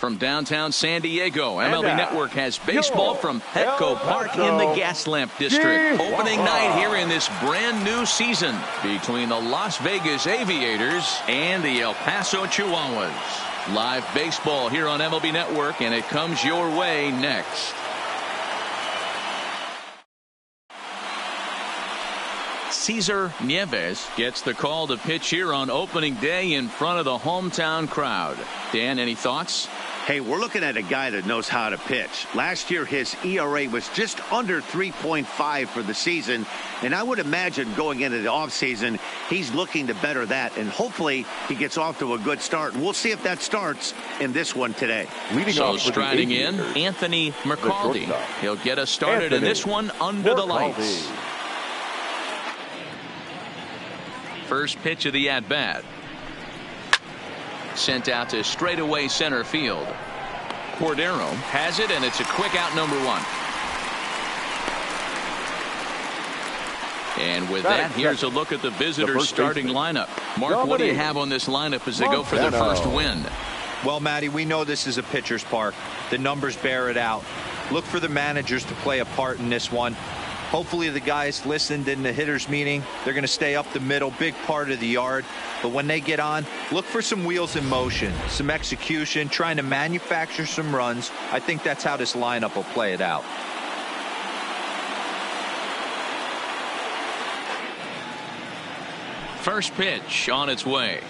From downtown San Diego, MLB Network has baseball from Petco Park in the Gaslamp District. Opening night here in this brand new season between the Las Vegas Aviators and the El Paso Chihuahuas. Live baseball here on MLB Network, and it comes your way next. Cesar Nieves gets the call to pitch here on opening day in front of the hometown crowd. Dan, any thoughts? Hey, we're looking at a guy that knows how to pitch. Last year, his ERA was just under 3.5 for the season, and I would imagine going into the offseason, he's looking to better that, and hopefully he gets off to a good start. We'll see if that starts in this one today. So striding in, Anthony McCaldy. He'll get us started in this one under the lights. First pitch of the at-bat. Sent out to straightaway center field. Cordero has it, and it's a quick out, number one. And with that, here's a look at the visitors' starting lineup. Mark, what do you have on this lineup as they go for their first win? Well, Matty, we know this is a pitcher's park. The numbers bear it out. Look for the managers to play a part in this one. Hopefully the guys listened in the hitters meeting. They're going to stay up the middle, big part of the yard. But when they get on, look for some wheels in motion, some execution, trying to manufacture some runs. I think that's how this lineup will play it out. First pitch on its way.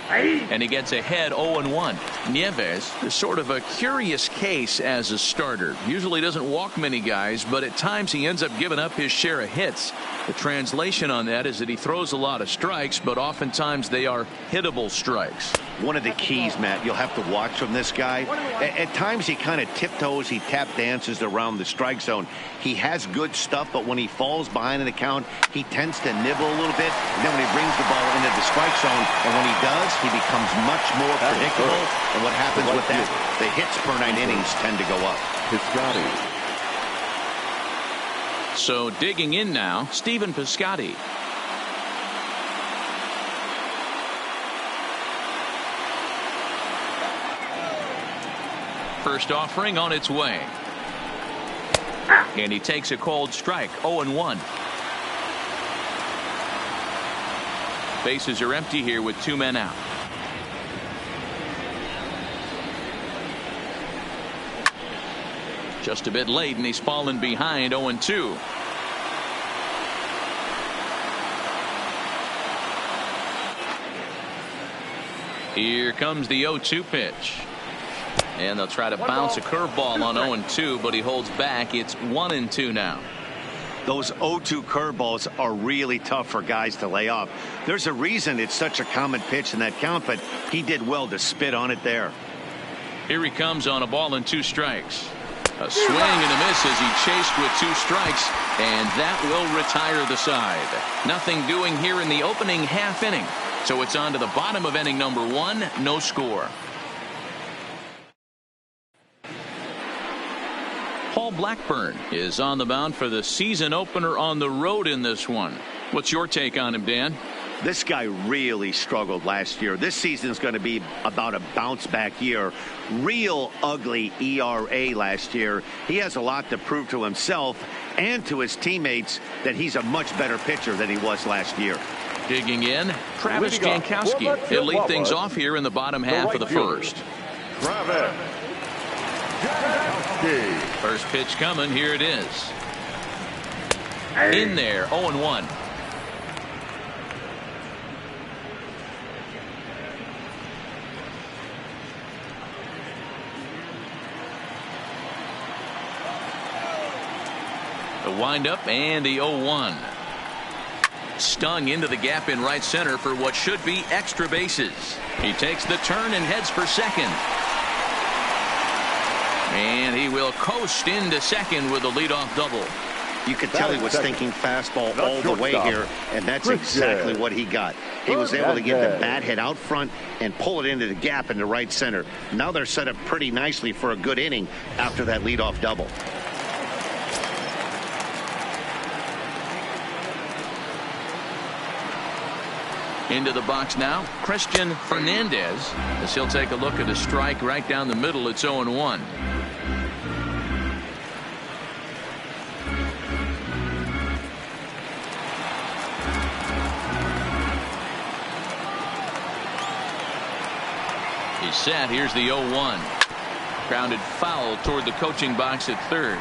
And he gets ahead 0-1. Nieves is sort of a curious case as a starter. Usually doesn't walk many guys, but at times he ends up giving up his share of hits. The translation on that is that he throws a lot of strikes, but oftentimes they are hittable strikes. One of the keys, Matt, you'll have to watch from this guy. At times he kind of tiptoes, he tap dances around the strike zone. He has good stuff, but when he falls behind an account, he tends to nibble a little bit. And then when he brings the ball into the strike zone, and when he does, he becomes much more predictable. And what happens with that? The hits per 9 innings tend to go up. So digging in now, Stephen Piscotty. First offering on its way. And he takes a cold strike, 0-1. Bases are empty here with 2 men out. Just a bit late, and he's fallen behind 0-2. Here comes the 0-2 pitch. And they'll try to bounce a curveball on 0-2, but he holds back. It's 1-2 now. Those 0-2 curveballs are really tough for guys to lay off. There's a reason it's such a common pitch in that count, but he did well to spit on it there. Here he comes on a ball and 2 strikes. A swing and a miss as he chased with 2 strikes, and that will retire the side. Nothing doing here in the opening half inning. So it's on to the bottom of inning number 1, no score. Paul Blackburn is on the mound for the season opener on the road in this one. What's your take on him, Dan? This guy really struggled last year. This season is going to be about a bounce back year. Real ugly ERA last year. He has a lot to prove to himself and to his teammates that he's a much better pitcher than he was last year. Digging in, Travis Jankowski. He'll lead things off here in the bottom half of the first. First pitch coming. Here it is. In there, 0-1. The windup and the 0-1. Stung into the gap in right center for what should be extra bases. He takes the turn and heads for second. And he will coast into second with a leadoff double. You could tell he was thinking fastball all the way here, and that's exactly what he got. He was able to get the bat head out front and pull it into the gap in the right center. Now they're set up pretty nicely for a good inning after that leadoff double. Into the box now, Christian Fernandez, as he'll take a look at a strike right down the middle. It's 0-1. He's set. Here's the 0-1. Grounded foul toward the coaching box at third.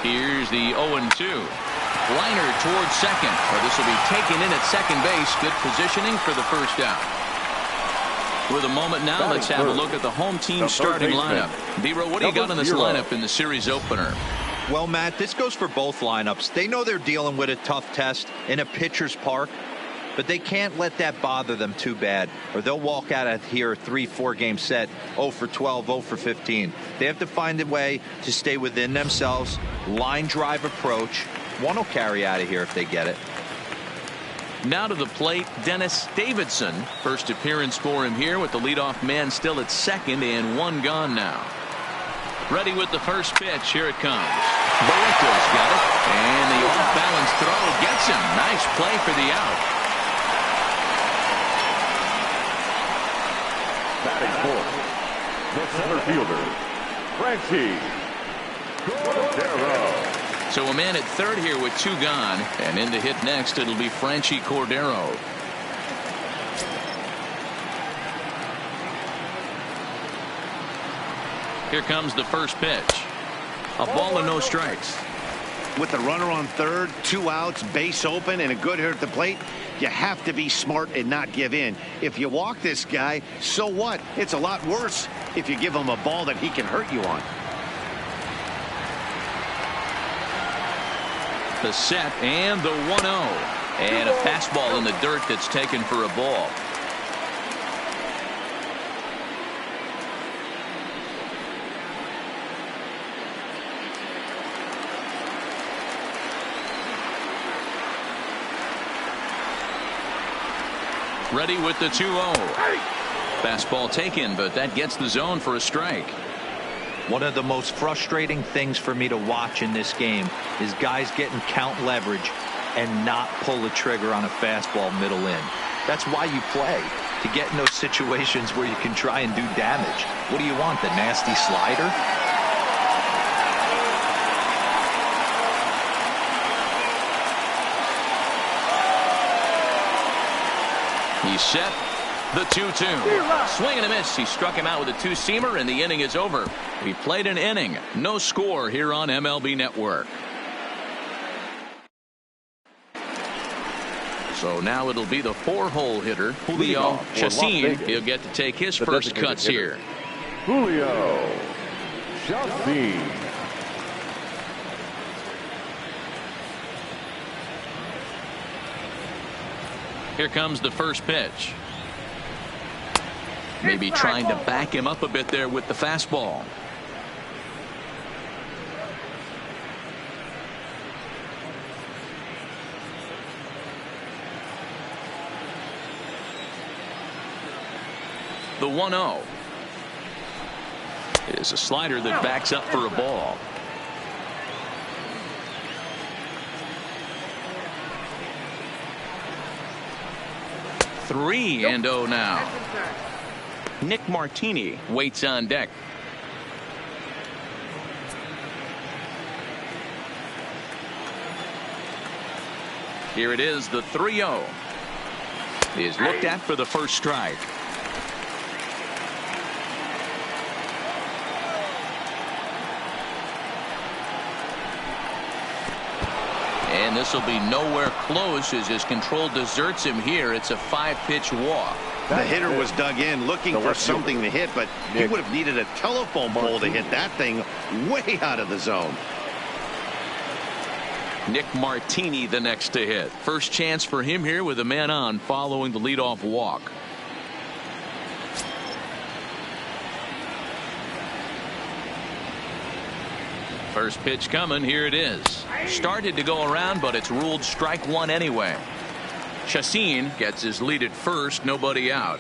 Here's the 0-2. Liner towards second. Well, this will be taken in at second base. Good positioning for the first out. With a moment now, let's have a look at the home team starting lineup. D-Row, what do you got in this lineup in the series opener? Well, Matt, this goes for both lineups. They know they're dealing with a tough test in a pitcher's park, but they can't let that bother them too bad, or they'll walk out of here a 3-4 game set 0 for 12, 0 for 15. They have to find a way to stay within themselves. Line drive approach. One will carry out of here if they get it. Now to the plate, Dennis Davidson. First appearance for him here with the leadoff man still at second and one gone now. Ready with the first pitch. Here it comes. Barreto's got it. And the off-balance throw gets him. Nice play for the out. Batting fourth, the center fielder, Franchi Cordero. So a man at third here with two gone, and in to hit next it'll be Franchi Cordero. Here comes the first pitch. A ball and no strikes. With the runner on third, 2 outs, base open, and a good hitter at the plate, you have to be smart and not give in. If you walk this guy, so what? It's a lot worse if you give him a ball that he can hurt you on. The set and the 1-0. And a fastball in the dirt that's taken for a ball. Ready with the 2-0. Fastball taken, but that gets the zone for a strike. One of the most frustrating things for me to watch in this game is guys getting count leverage and not pull the trigger on a fastball middle in. That's why you play, to get in those situations where you can try and do damage. What do you want, the nasty slider? He's set. The 2-2. Swing and a miss. He struck him out with a two-seamer, and the inning is over. We played an inning. No score here on MLB Network. So now it'll be the 4-hole hitter, Julio Chacin. He'll get to take his first cuts here. Julio Chacin. Here comes the first pitch. Maybe trying to back him up a bit there with the fastball. The 1-0 is a slider that backs up for a ball. Three and 0 now. Nick Martini waits on deck. Here it is, the 3-0 is looked at for the first strike. And this will be nowhere close as his control deserts him here. It's a 5-pitch walk. The hitter was dug in looking for something to hit, but he would have needed a telephone pole to hit that thing way out of the zone. Nick Martini the next to hit. First chance for him here with a man on following the leadoff walk. First pitch coming. Here it is. Started to go around, but it's ruled strike one anyway. Chacin gets his lead at first. Nobody out.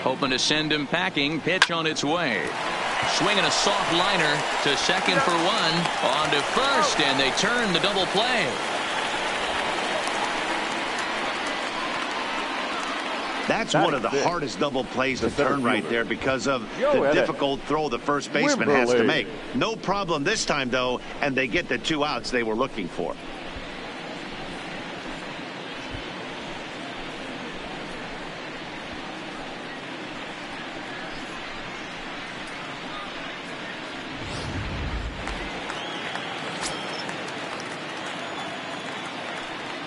Hoping to send him packing. Pitch on its way. Swinging a soft liner to second for one. On to first, and they turn the double play. That's one of the hardest double plays to turn right there because of the difficult throw the first baseman has to make. No problem this time, though, and they get the 2 outs they were looking for.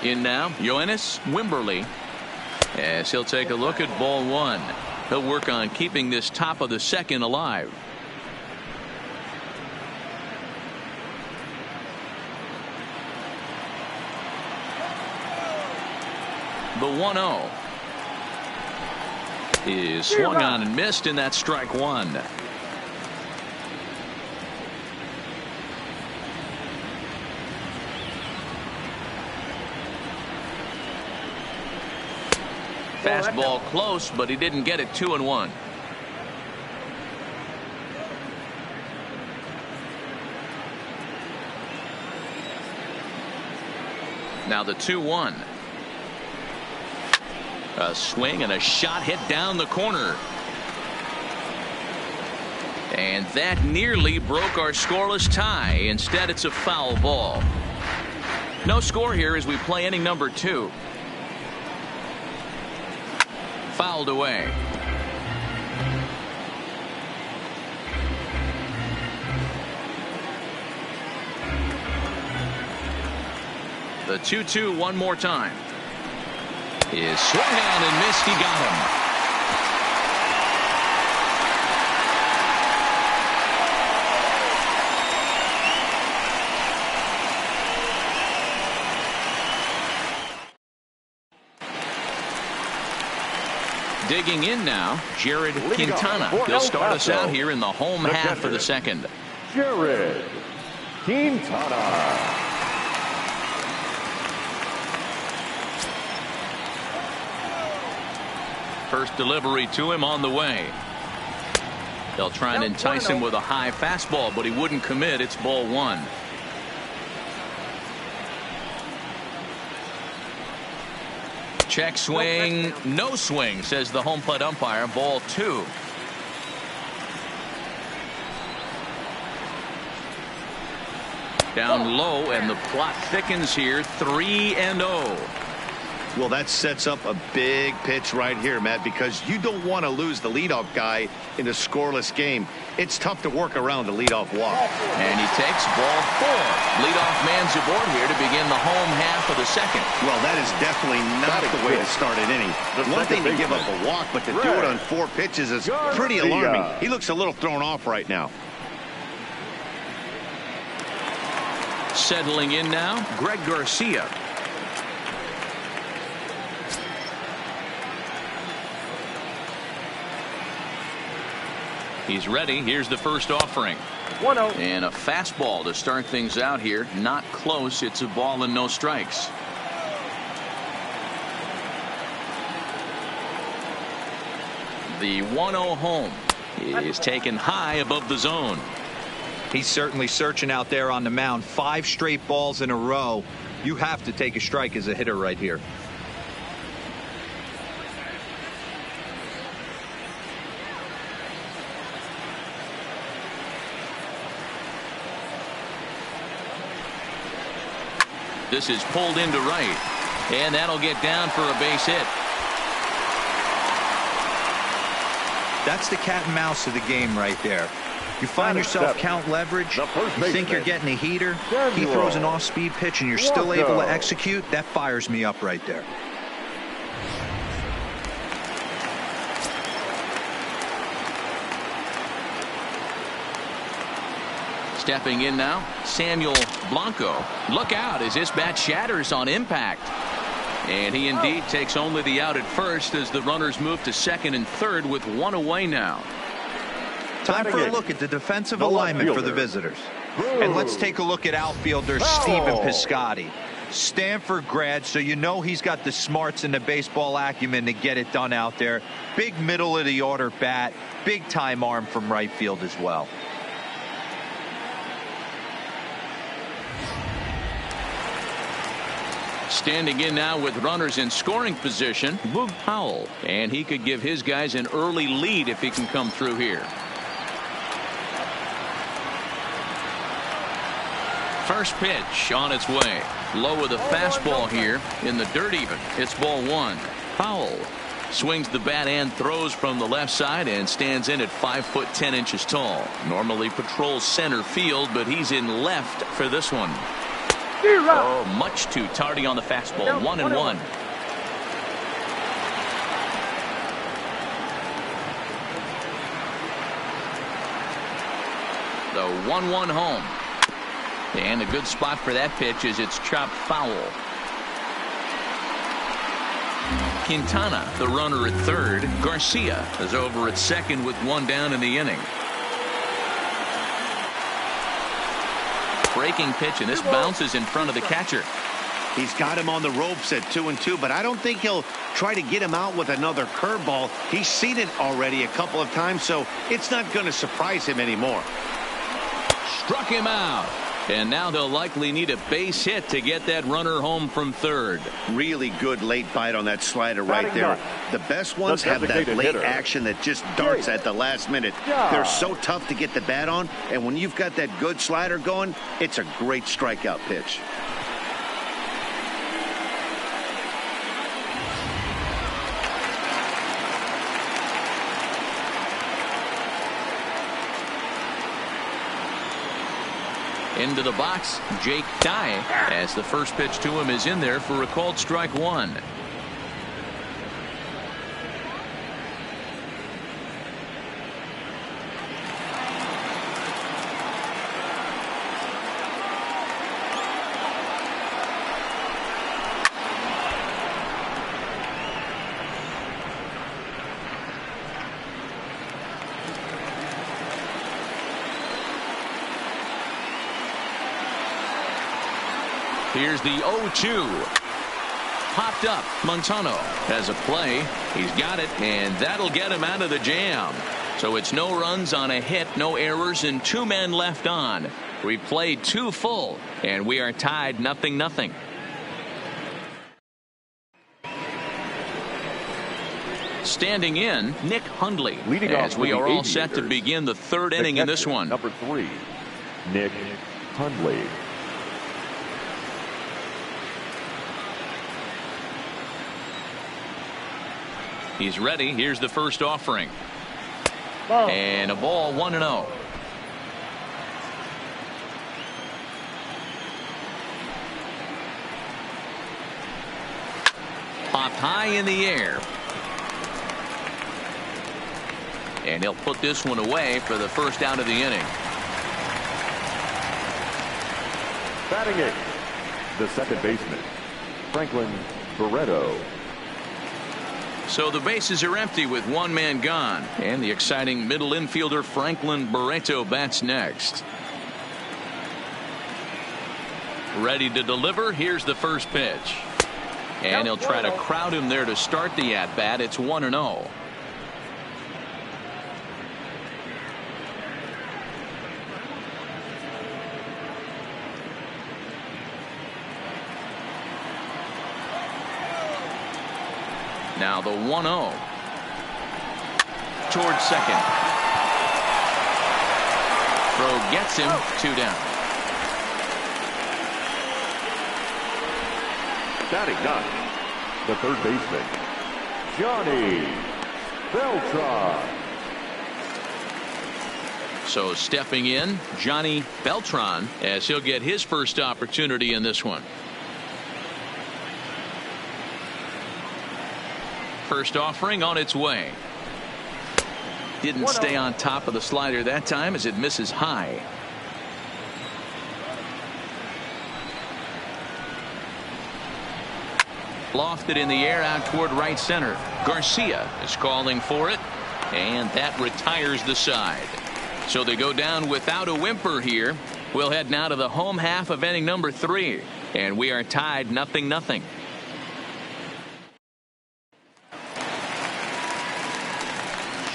In now, Yoenis Wimberly, as he'll take a look at ball 1. He'll work on keeping this top of the second alive. The 1-0 is swung on and missed, and that's strike 1. Fastball close, but he didn't get it. 2-1. Now the 2-1. A swing and a shot hit down the corner. And that nearly broke our scoreless tie. Instead, it's a foul ball. No score here as we play inning number 2. Fouled away. The 2-2 one more time. Is swung on and missed. He got him. Digging in now, Jared Quintana. He'll start us out here in the home half of the second. Jared Quintana. First delivery to him on the way. They'll try and entice him with a high fastball, but he wouldn't commit. It's ball 1. Check swing, no swing, says the home plate umpire. Ball 2. Down low, and the plot thickens here. 3-0. Well, that sets up a big pitch right here, Matt, because you don't want to lose the leadoff guy in a scoreless game. It's tough to work around the leadoff walk. And he takes ball 4. Leadoff man's aboard here to begin the home half of the second. Well, that is definitely not the way to start an inning. One thing to give up a walk, but to do it on 4 pitches is pretty alarming. He looks a little thrown off right now. Settling in now, Greg Garcia. He's ready. Here's the first offering. 1-0. And a fastball to start things out here. Not close. It's a ball and no strikes. The 1-0 home is taken high above the zone. He's certainly searching out there on the mound. 5 straight balls in a row. You have to take a strike as a hitter right here. This is pulled into right, and that'll get down for a base hit. That's the cat and mouse of the game right there. You find yourself count leverage, you think you're getting a heater, he throws an off-speed pitch and you're still able to execute. That fires me up right there. Stepping in now, Samuel Blanco. Look out as this bat shatters on impact. And he indeed takes only the out at first as the runners move to second and third with 1 away now. Time for a look at the defensive alignment for the visitors. And let's take a look at outfielder Stephen Piscotty. Stanford grad, so you know he's got the smarts and the baseball acumen to get it done out there. Big middle of the order bat, big time arm from right field as well. Standing in now with runners in scoring position, Boog Powell, and he could give his guys an early lead if he can come through here. First pitch on its way. Low with a fastball here in the dirt even. It's ball one. Powell swings the bat and throws from the left side and stands in at 5'10" tall. Normally patrols center field, but he's in left for this one. Oh, much too tardy on the fastball. 1-1. The 1-1 home. And a good spot for that pitch is it's chopped foul. Quintana, the runner at third. Garcia is over at second with one down in the inning. Breaking pitch, and this bounces in front of the catcher. He's got him on the ropes at 2-2, but I don't think he'll try to get him out with another curveball. He's seen it already a couple of times, so it's not going to surprise him anymore. Struck him out. And now they'll likely need a base hit to get that runner home from third. Really good late bite on that slider right there. The best ones have that late action that just darts at the last minute. They're so tough to get the bat on, and when you've got that good slider going, it's a great strikeout pitch. Into the box, Jake Dye, as the first pitch to him is in there for a called strike one. Here's the 0-2. Popped up. Montano has a play. He's got it, and that'll get him out of the jam. So it's no runs on a hit, no errors, and 2 men left on. We played 2 full, and we are tied 0-0. Standing in, Nick Hundley, as we are all set to begin the third inning in this one. Number 3, Nick Hundley. He's ready. Here's the first offering. And a ball 1-0. Popped high in the air. And he'll put this one away for the first out of the inning. Batting it, the second baseman, Franklin Barreto. So the bases are empty with 1 man gone, and the exciting middle infielder Franklin Barreto bats next. Ready to deliver. Here's the first pitch, and he'll try to crowd him there to start the at bat. It's 1-0. Now the 1-0 towards second. Throw gets him, 2 down. Batting ninth, the third baseman, Johnny Beltran. So stepping in, Johnny Beltran, as he'll get his first opportunity in this one. First offering on its way. Didn't stay on top of the slider that time as it misses high. Lofted in the air out toward right center. Garcia is calling for it, and that retires the side. So they go down without a whimper here. We'll head now to the home half of inning number 3. And we are tied 0-0.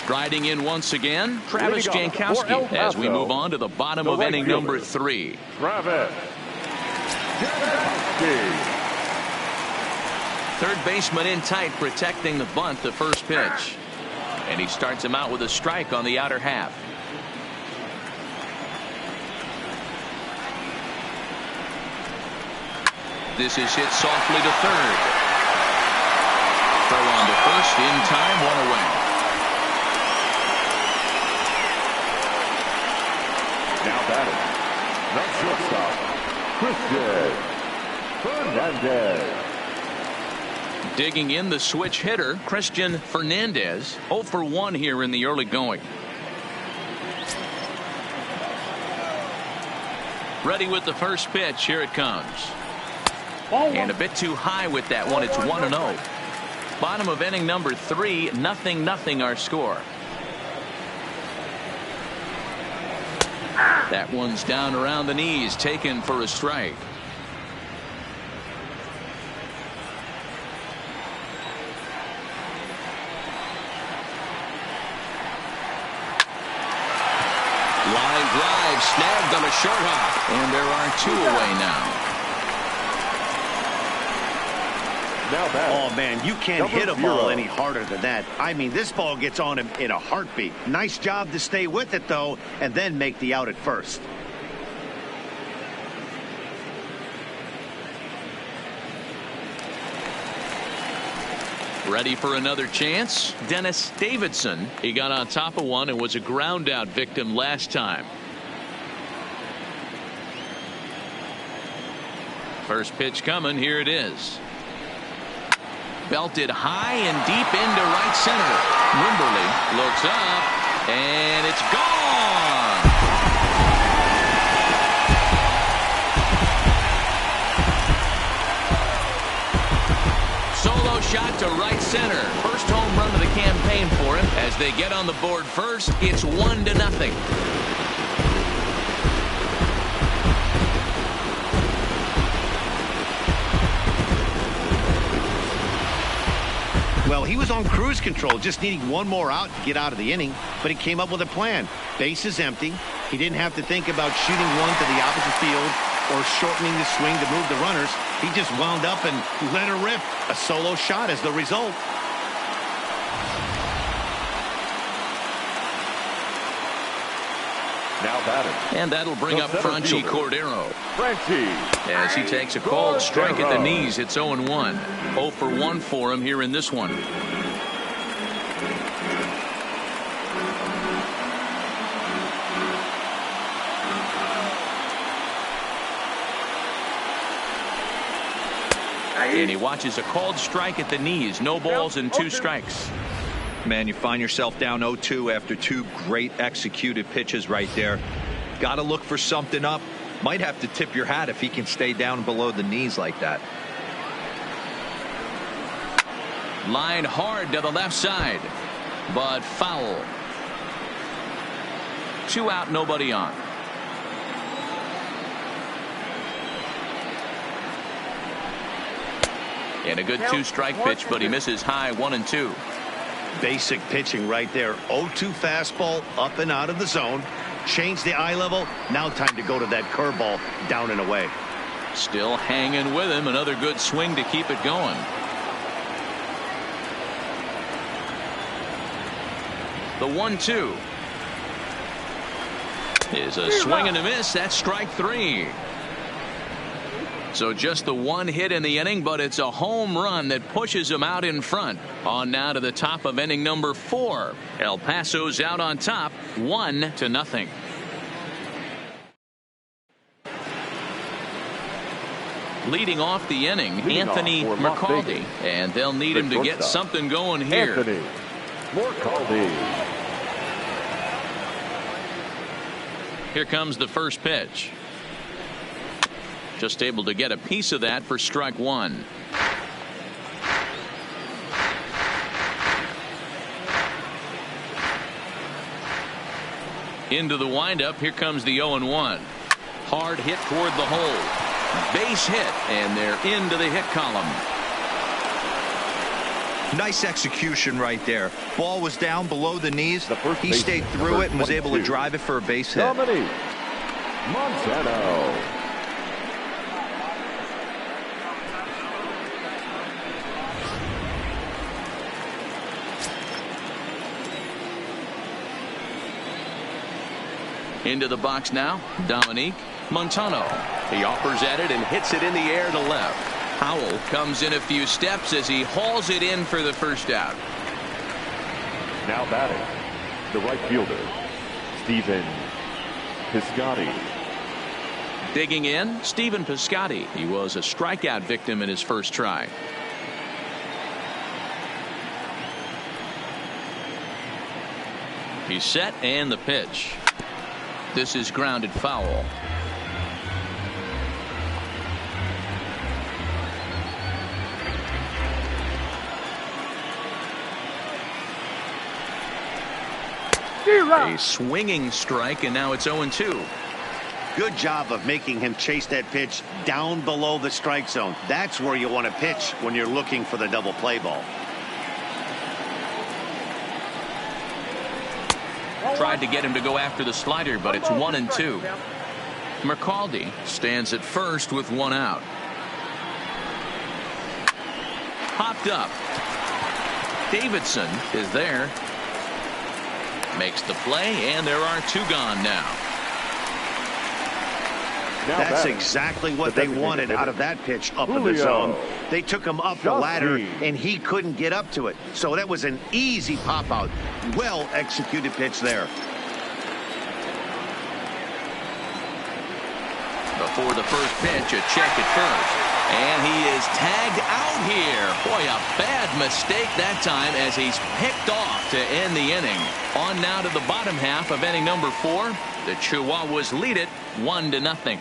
Striding in once again, Travis Jankowski, as we move on to the bottom of inning number 3. Travis Jankowski. Third baseman in tight, protecting the bunt, the first pitch. And he starts him out with a strike on the outer half. This is hit softly to third. Throw on to first, in time, 1 away. Now batting, the shortstop, Christian Fernandez. Digging in, the switch hitter, Christian Fernandez, 0 for 1 here in the early going. Ready with the first pitch. Here it comes. And a bit too high with that one. It's 1-0. Bottom of inning number 3, 0-0 our score. That one's down around the knees, taken for a strike. Line drive snagged on a short hop, and there are 2 away now. Oh, man, you can't hit a ball any harder than that. I mean, this ball gets on him in a heartbeat. Nice job to stay with it, though, and then make the out at first. Ready for another chance? Dennis Davidson. He got on top of one and was a ground out victim last time. First pitch coming. Here it is. Belted high and deep into right center. Wimberly looks up, and it's gone. Solo shot to right center. First home run of the campaign for him. As they get on the board first, it's 1-0. Well, he was on cruise control, just needing one more out to get out of the inning, but he came up with a plan. Bases empty. He didn't have to think about shooting one to the opposite field or shortening the swing to move the runners. He just wound up and let her rip. A solo shot as the result. Now batting. And that'll bring up Franchi Cordero. Franchi. As he takes a cold strike at the knees, it's 0-1. 0 for 1 for him here in this one. And he watches a called strike at the knees. No balls and 2 strikes. Man, you find yourself down 0-2 after 2 great executed pitches right there. Got to look for something up. Might have to tip your hat if he can stay down below the knees like that. Line hard to the left side, but foul. 2 out, nobody on. And a good 2-strike pitch, but he misses high 1-2. Basic pitching right there. 0-2 fastball up and out of the zone. Change the eye level. Now time to go to that curveball down and away. Still hanging with him. Another good swing to keep it going. The 1-2 is a swing and a miss. That's strike 3. So just the 1 hit in the inning, but it's a home run that pushes him out in front. On now to the top of inning number 4. El Paso's out on top, 1-0. Leading off the inning, Anthony Mercaldi, and they'll need him to get something going here. Anthony Mercaldi. Here comes the first pitch. Just able to get a piece of that for strike 1. Into the windup. Here comes the 0-1. Hard hit toward the hole. Base hit, and they're into the hit column. Nice execution right there. Ball was down below the knees. He stayed through it and was able to drive it for a base hit. Dominique Montano. Into the box now, Dominique Montano. He offers at it and hits it in the air to left. Howell comes in a few steps as he hauls it in for the first out. Now batting, the right fielder, Stephen Piscotty. Digging in, Stephen Piscotty. He was a strikeout victim in his first try. He's set, and the pitch. This is grounded foul. A swinging strike, and now it's 0-2. Good job of making him chase that pitch down below the strike zone. That's where you want to pitch when you're looking for the double play ball. Tried to get him to go after the slider, but it's 1-2. McCaldy stands at first with one out. Popped up. Davidson is there. Makes the play, and there are two gone now. That's exactly what they wanted out of that pitch up in the zone. They took him up the ladder, and he couldn't get up to it. So that was an easy pop out. Well executed pitch there. Before the first pitch, a check at first. And he is tagged out here. Boy, a bad mistake that time as he's picked off to end the inning. On now to the bottom half of inning number 4. The Chihuahuas lead it 1-0.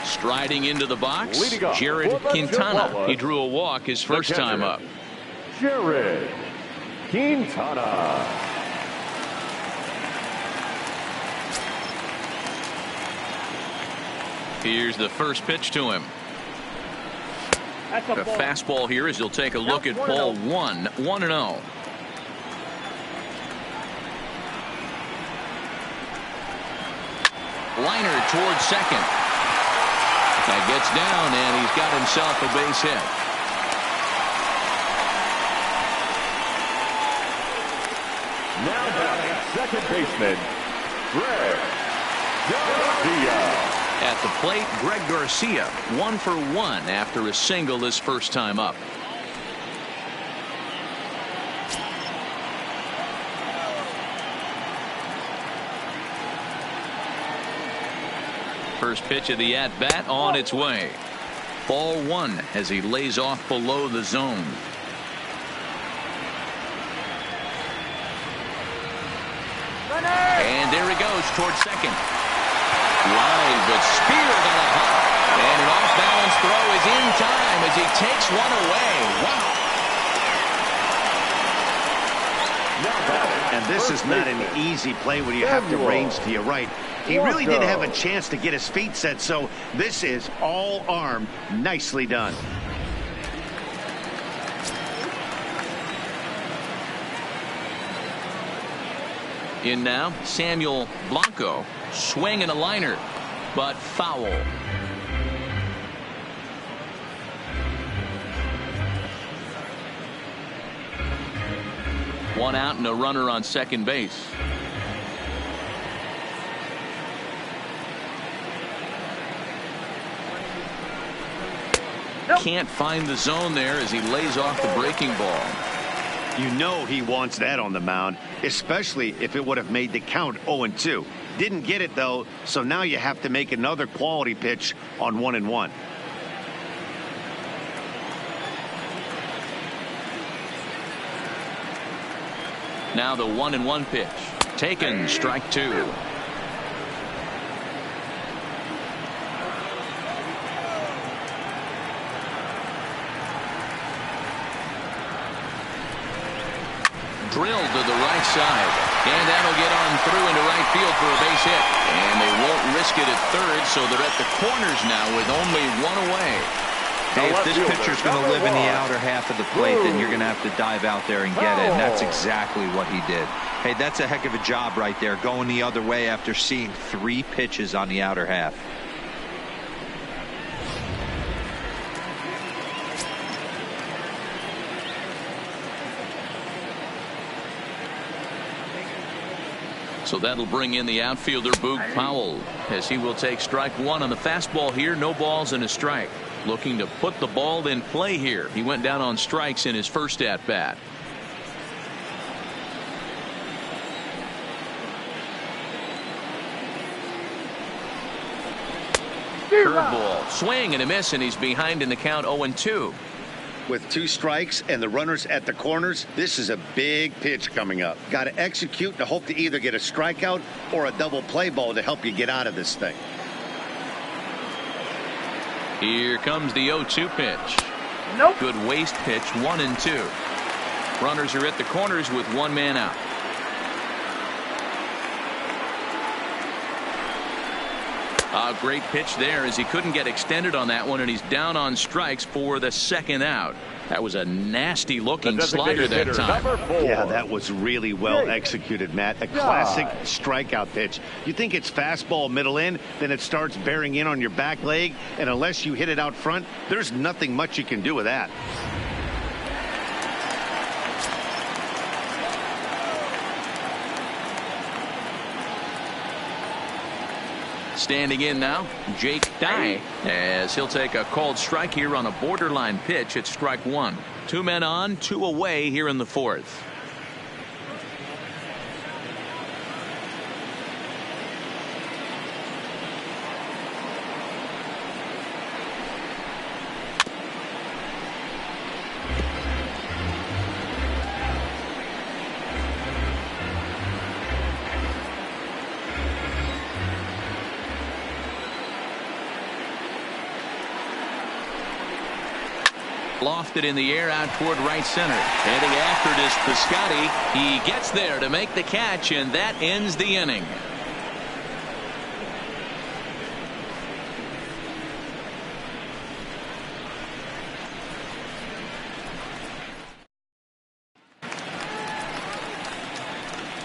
Striding into the box, Jared Quintana. He drew a walk his first time up. Jared Quintana. Here's the first pitch to him. The fastball here as he'll take a look at ball 1, 1-0. Liner towards second. That gets down, and he's got himself a base hit. Now batting second baseman, Greg Garcia. At the plate, Greg Garcia, 1 for 1 after a single his first time up. First pitch of the at-bat on its way. Ball 1 as he lays off below the zone. And there he goes towards second. Line, but speared on a hop. And an off-balance throw is in time as he takes one away. Wow. And this is not an easy play when you have to range to your right. He really didn't have a chance to get his feet set, so this is all arm. Nicely done. In now, Samuel Blanco. Swing and a liner, but foul. One out and a runner on second base. Can't find the zone there as he lays off the breaking ball. You know he wants that on the mound, especially if it would have made the count 0-2. Didn't get it, though, so now you have to make another quality pitch on 1-1. Now the 1-1 pitch. Taken, strike 2. Drilled to the right side. And that'll get on through into right field for a base hit. And they won't risk it at third, so they're at the corners now with only one away. Hey, if this pitcher's going to live in the outer half of the plate, then you're going to have to dive out there and get it, and that's exactly what he did. Hey, that's a heck of a job right there, going the other way after seeing 3 pitches on the outer half. So that'll bring in the outfielder Boog Powell, as he will take strike 1 on the fastball here. No balls and a strike. Looking to put the ball in play here. He went down on strikes in his first at bat. Curveball, swing and a miss, and he's behind in the count 0-2. With 2 strikes and the runners at the corners, this is a big pitch coming up. Got to execute to hope to either get a strikeout or a double play ball to help you get out of this thing. Here comes the 0-2 pitch. Nope. Good waste pitch, 1-2. Runners are at the corners with 1 man out. A great pitch there, as he couldn't get extended on that one, and he's down on strikes for the second out. That was a nasty looking slider that time. Yeah, that was really well executed, Matt. A classic strikeout pitch. You think it's fastball middle in, then it starts bearing in on your back leg, and unless you hit it out front, there's nothing much you can do with that. Standing in now, Jake Dye, as he'll take a called strike here on a borderline pitch at strike 1. 2 men on, 2 away here in the 4th. Lofted in the air out toward right center. Heading after it is Piscotty. He gets there to make the catch, and that ends the inning.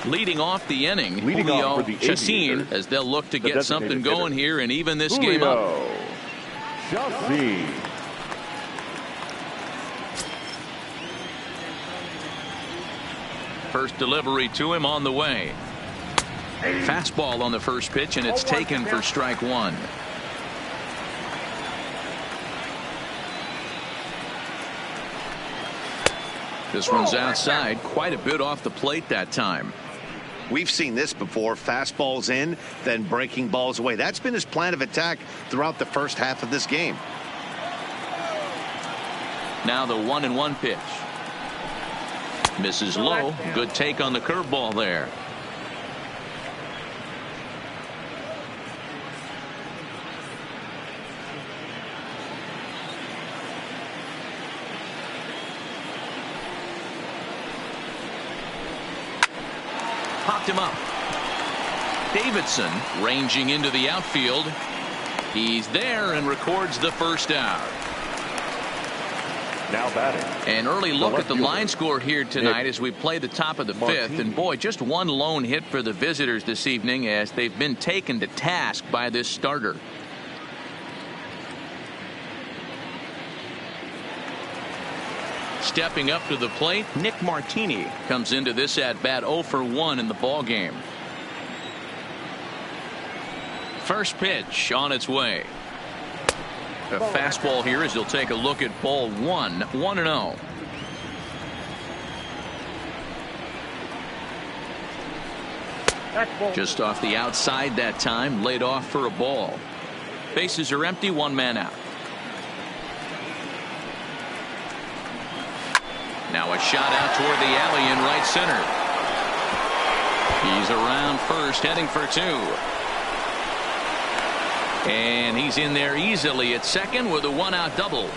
Leading off the inning, Julio Chacin, as they'll look to get something going here and even this game up. Chacin. First delivery to him on the way. Fastball on the first pitch, and it's taken for strike 1. This one's outside, quite a bit off the plate that time. We've seen this before. Fastballs in, then breaking balls away. That's been his plan of attack throughout the first half of this game. Now the 1-1 pitch. Misses low. Good take on the curveball there. Popped him up. Davidson ranging into the outfield. He's there and records the first out. Now batting. An early look at the line score here tonight as we play the top of the 5th. And boy, just one lone hit for the visitors this evening, as they've been taken to task by this starter. Stepping up to the plate, Nick Martini comes into this at bat 0 for 1 in the ball game. First pitch on its way. A fastball here as he'll take a look at ball 1. 1-0. Just off the outside that time, laid off for a ball. Bases are empty, 1 man out. Now a shot out toward the alley in right center. He's around first, heading for 2. And he's in there easily at second with a 1-out double.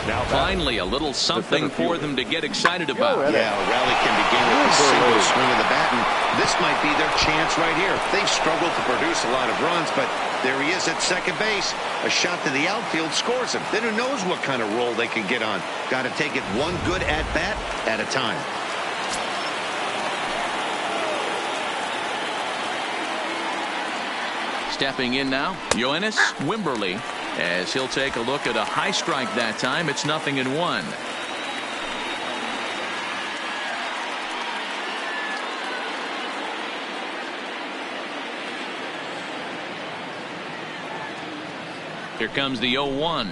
Finally, a little something for them to get excited about. Yeah, a rally can begin with a single swing of the bat, and this might be their chance right here. They've struggled to produce a lot of runs, but there he is at second base. A shot to the outfield scores him. Then who knows what kind of roll they can get on. Got to take it one good at-bat at a time. Stepping in now, Yoenis Wimberly, as he'll take a look at a high strike that time. It's 0-1. Here comes the 0-1. In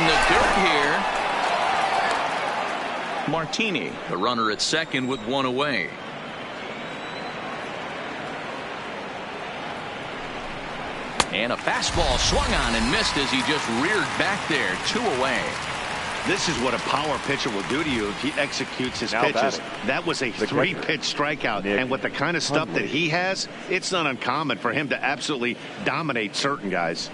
the dirt here. Martini, the runner at second with one away. And a fastball swung on and missed as he just reared back there. 2 away. This is what a power pitcher will do to you if he executes his pitches. That was a 3-pitch strikeout. And with the kind of stuff that he has, it's not uncommon for him to absolutely dominate certain guys.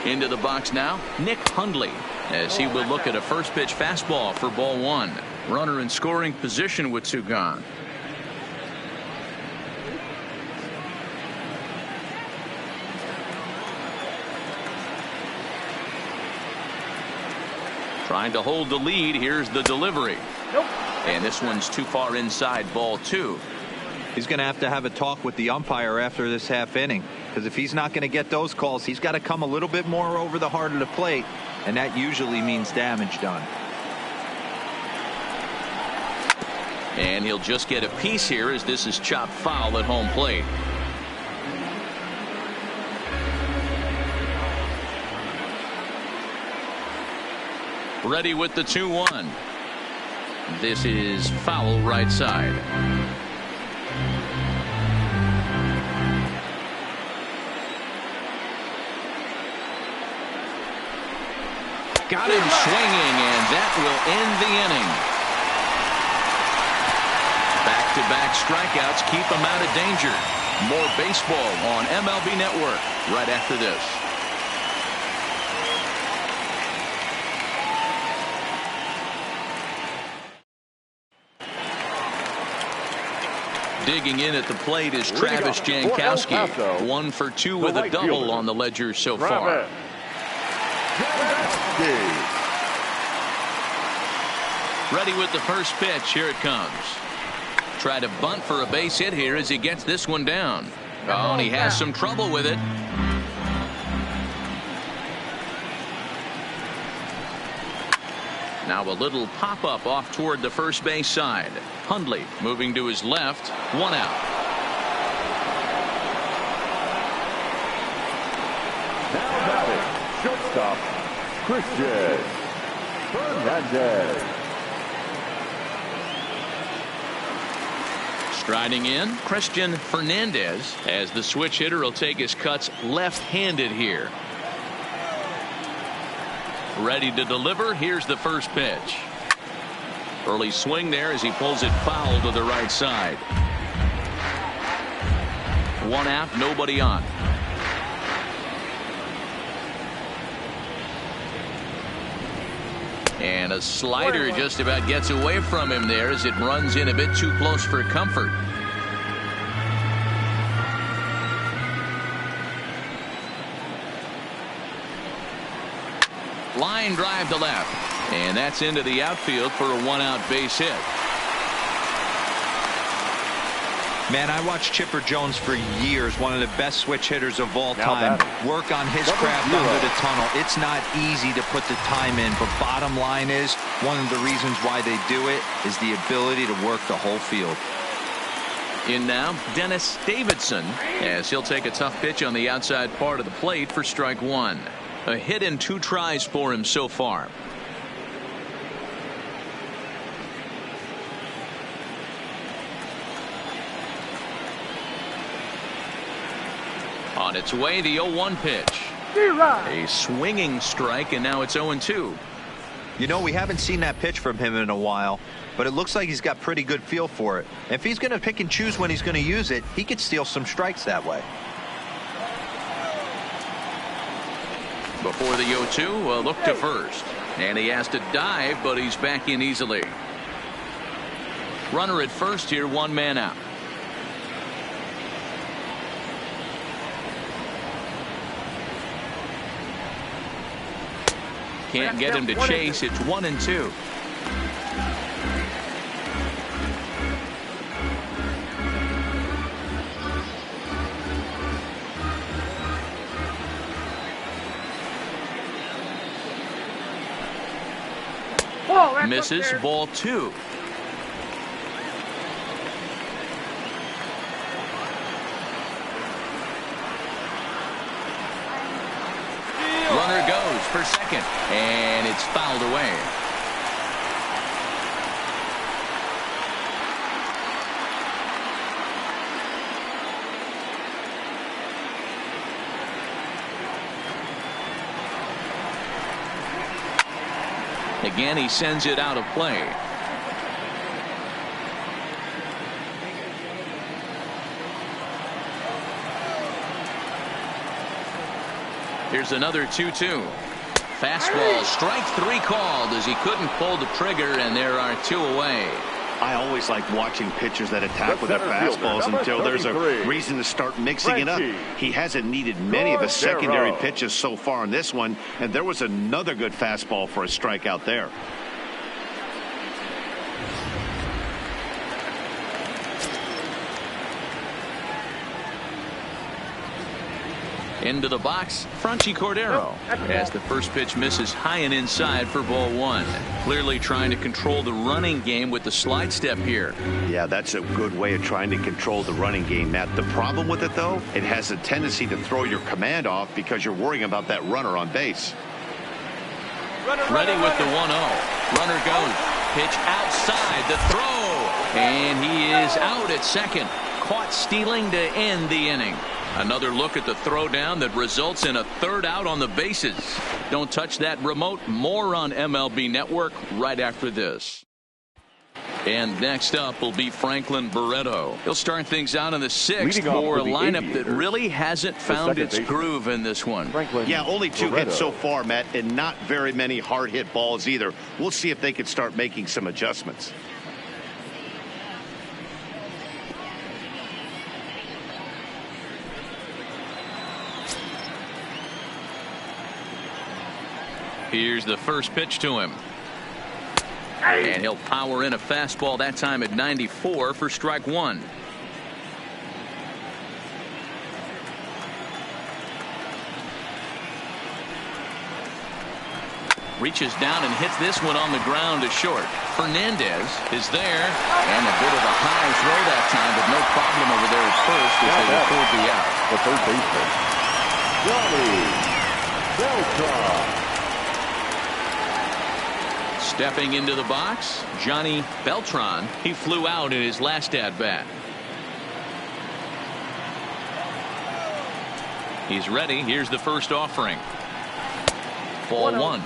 Into the box now, Nick Hundley, as he will look at a first pitch fastball for ball 1. Runner in scoring position with 2 gone. Trying to hold the lead. Here's the delivery. And this one's too far inside, ball 2. He's going to have a talk with the umpire after this half inning, because if he's not going to get those calls, he's got to come a little bit more over the heart of the plate, and that usually means damage done. And he'll just get a piece here as this is chopped foul at home plate. Ready with the 2-1. This is foul right side. Got him swinging, and that will end the inning. Back-to-back strikeouts keep him out of danger. More baseball on MLB Network right after this. Digging in at the plate is Travis Jankowski. 1 for 2 with a double on the ledger so far. Ready with the first pitch. Here it comes. Try to bunt for a base hit here as he gets this one down. Oh, and he has some trouble with it. Now a little pop-up off toward the first base side. Hundley moving to his left. 1 out. Now batting, shortstop, Christian Fernandez. Striding in, Christian Fernandez, as the switch hitter will take his cuts left-handed here. Ready to deliver. Here's the first pitch. Early swing there as he pulls it foul to the right side. 1 out, nobody on. And a slider just about gets away from him there as it runs in a bit too close for comfort. Line drive to left. And that's into the outfield for a 1-out base hit. Man, I watched Chipper Jones for years, one of the best switch hitters of all time. Work on his craft under the tunnel. It's not easy to put the time in, but bottom line is, one of the reasons why they do it is the ability to work the whole field. In now, Dennis Davidson, as he'll take a tough pitch on the outside part of the plate for strike 1. A hit in 2 tries for him so far. On its way, the 0-1 pitch. A swinging strike, and now it's 0-2. You know, we haven't seen that pitch from him in a while, but it looks like he's got pretty good feel for it. If he's going to pick and choose when he's going to use it, he could steal some strikes that way. Before the 0-2, a look to first. And he has to dive, but he's back in easily. Runner at first here, one man out. Can't get him to chase. It's 1-2. Misses, ball 2. Runner goes for second, and it's fouled away. Again, he sends it out of play. Here's another 2-2. Fastball, strike 3 called as he couldn't pull the trigger, and there are 2 away. I always like watching pitchers that attack with their fastballs until there's a reason to start mixing it up. He hasn't needed many of the secondary pitches so far in this one, and there was another good fastball for a strikeout there. Into the box, Franchy Cordero, as the first pitch misses high and inside for ball 1. Clearly trying to control the running game with the slide step here. Yeah, that's a good way of trying to control the running game, Matt. The problem with it, though, it has a tendency to throw your command off because you're worrying about that runner on base. Ready with the 1-0. Runner goes. Pitch outside the throw. And he is out at second. Caught stealing to end the inning. Another look at the throwdown that results in a third out on the bases. Don't touch that remote. More on MLB Network right after this. And next up will be Franklin Barreto. He'll start things out in the 6th for a lineup that really hasn't found its groove in this one. Yeah, only 2 hits so far, Matt, and not very many hard hit balls either. We'll see if they can start making some adjustments. Here's the first pitch to him. And he'll power in a fastball, that time at 94 for strike 1. Reaches down and hits this one on the ground to short. Fernandez is there, and a bit of a high throw that time, but no problem over there at first as they record the out. The third baseman, Johnny Beltran. Stepping into the box, Johnny Beltran. He flew out in his last at-bat. He's ready. Here's the first offering. Ball 1.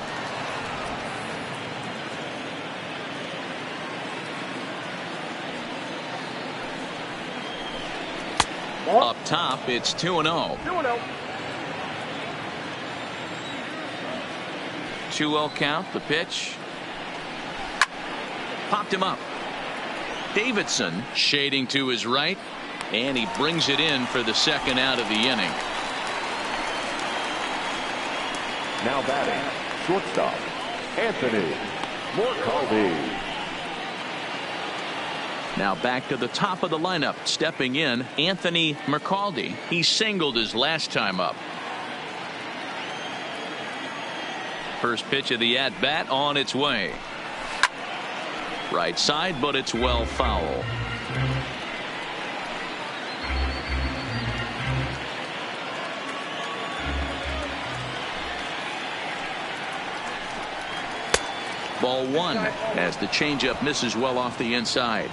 Up top, it's 2-0. 2-0 count. The pitch. Popped him up. Davidson shading to his right, and he brings it in for the second out of the inning. Now batting, shortstop, Anthony Mercaldi. Now back to the top of the lineup. Stepping in, Anthony Mercaldi. He singled his last time up. First pitch of the at-bat on its way. Right side, but it's well foul. Ball 1 as the changeup misses well off the inside.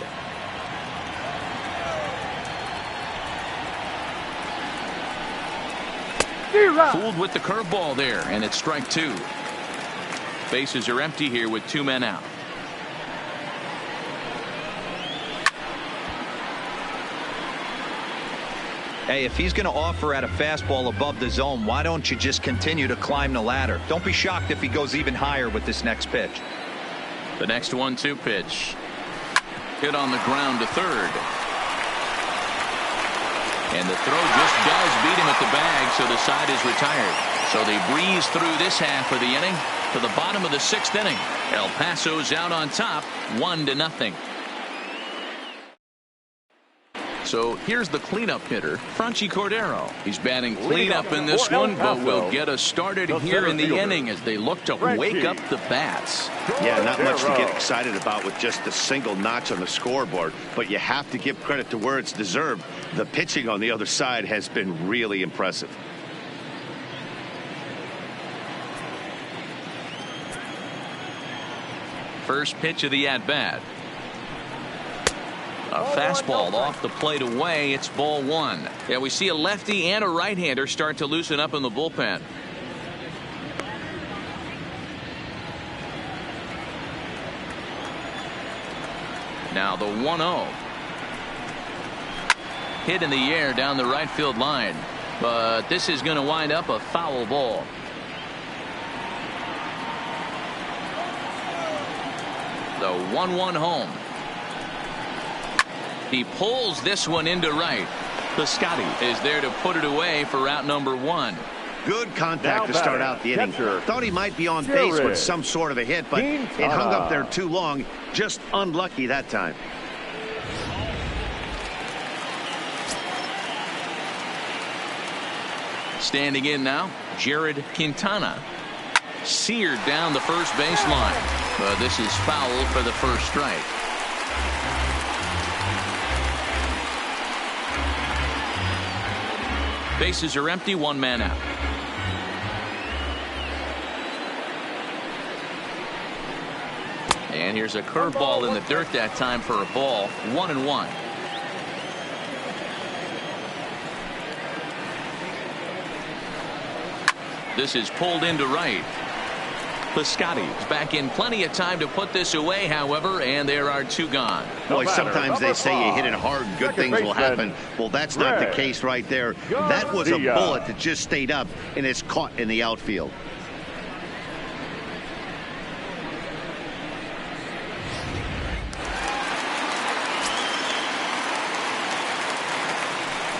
Fooled with the curveball there, and it's strike 2. Bases are empty here with 2 men out. Hey, if he's going to offer at a fastball above the zone, why don't you just continue to climb the ladder? Don't be shocked if he goes even higher with this next pitch. The next 1-2 pitch. Hit on the ground to third. And the throw just does beat him at the bag, so the side is retired. So they breeze through this half of the inning to the bottom of the 6th inning. El Paso's out on top, 1-0. So here's the cleanup hitter, Franchy Cordero. He's batting cleanup in this one, but will get us started here in the inning as they look to wake up the bats. Yeah, not much to get excited about with just a single notch on the scoreboard, but you have to give credit to where it's deserved. The pitching on the other side has been really impressive. First pitch of the at-bat. A fastball off the plate away. It's ball 1. Yeah, we see a lefty and a right-hander start to loosen up in the bullpen. Now the 1-0. Hit in the air down the right field line, but this is going to wind up a foul ball. The 1-1 home. He pulls this one into right. Piscotty is there to put it away for out number 1. Good contact to start out the inning. Thought he might be on base with some sort of a hit, but it hung up there too long. Just unlucky that time. Standing in now, Jared Quintana. Seared down the first baseline. But this is foul for the first strike. Bases are empty, 1 man out. And here's a curveball in the dirt that time for a ball. 1-1. This is pulled into right. Piscotty's back in plenty of time to put this away, however, and there are 2 gone. Boy, sometimes they say you hit it hard, good things will happen. Well, that's not the case right there. That was a bullet that just stayed up and is caught in the outfield.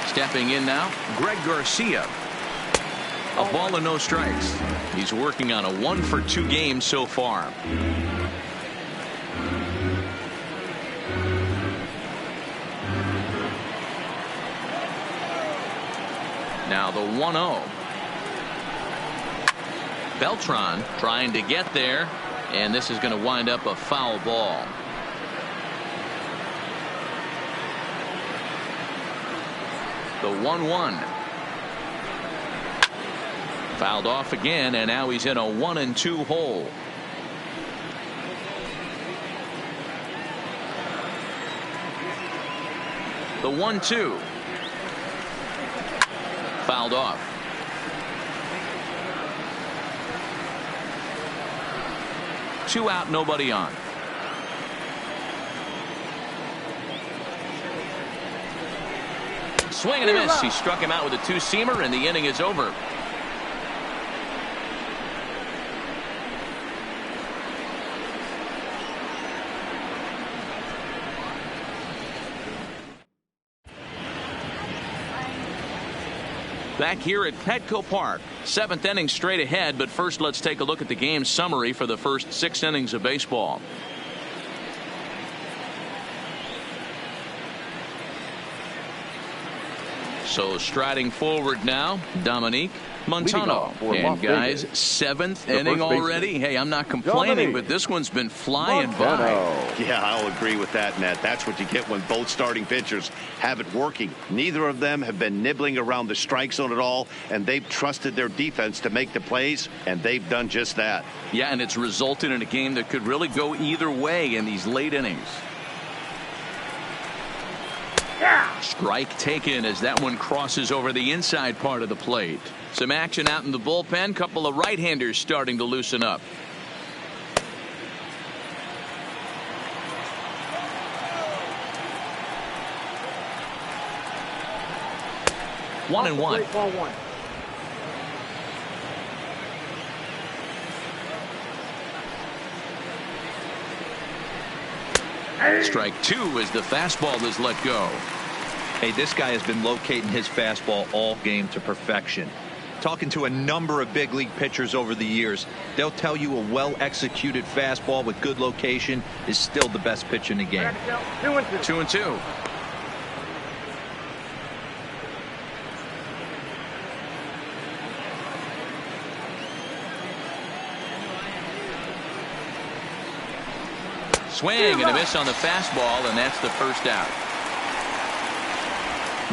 Stepping in now, Greg Garcia. A ball and no strikes. He's working on a 1-for-2 game so far. Now the 1-0. Beltran trying to get there, and this is going to wind up a foul ball. The 1-1. Fouled off again, and now he's in a 1-2 hole. The 1-2. Fouled off. Two out, nobody on. Swing and a miss. He struck him out with a 2-seamer, and the inning is over. Back here at Petco Park, 7th inning straight ahead, but first let's take a look at the game summary for the first 6 innings of baseball. So striding forward now, Dominique Montano. And guys, 7th inning already. Hey, I'm not complaining, but this one's been flying by. Yeah, I'll agree with that, Nat. That's what you get when both starting pitchers have it working. Neither of them have been nibbling around the strike zone at all, and they've trusted their defense to make the plays, and they've done just that. Yeah, and it's resulted in a game that could really go either way in these late innings. Strike taken as that one crosses over the inside part of the plate. Some action out in the bullpen. Couple of right-handers starting to loosen up. 1-1. Strike two as the fastball is let go. Hey, this guy has been locating his fastball all game to perfection. Talking to a number of big league pitchers over the years, they'll tell you a well-executed fastball with good location is still the best pitch in the game. 2-2. Swing and a miss on the fastball, and that's the first out.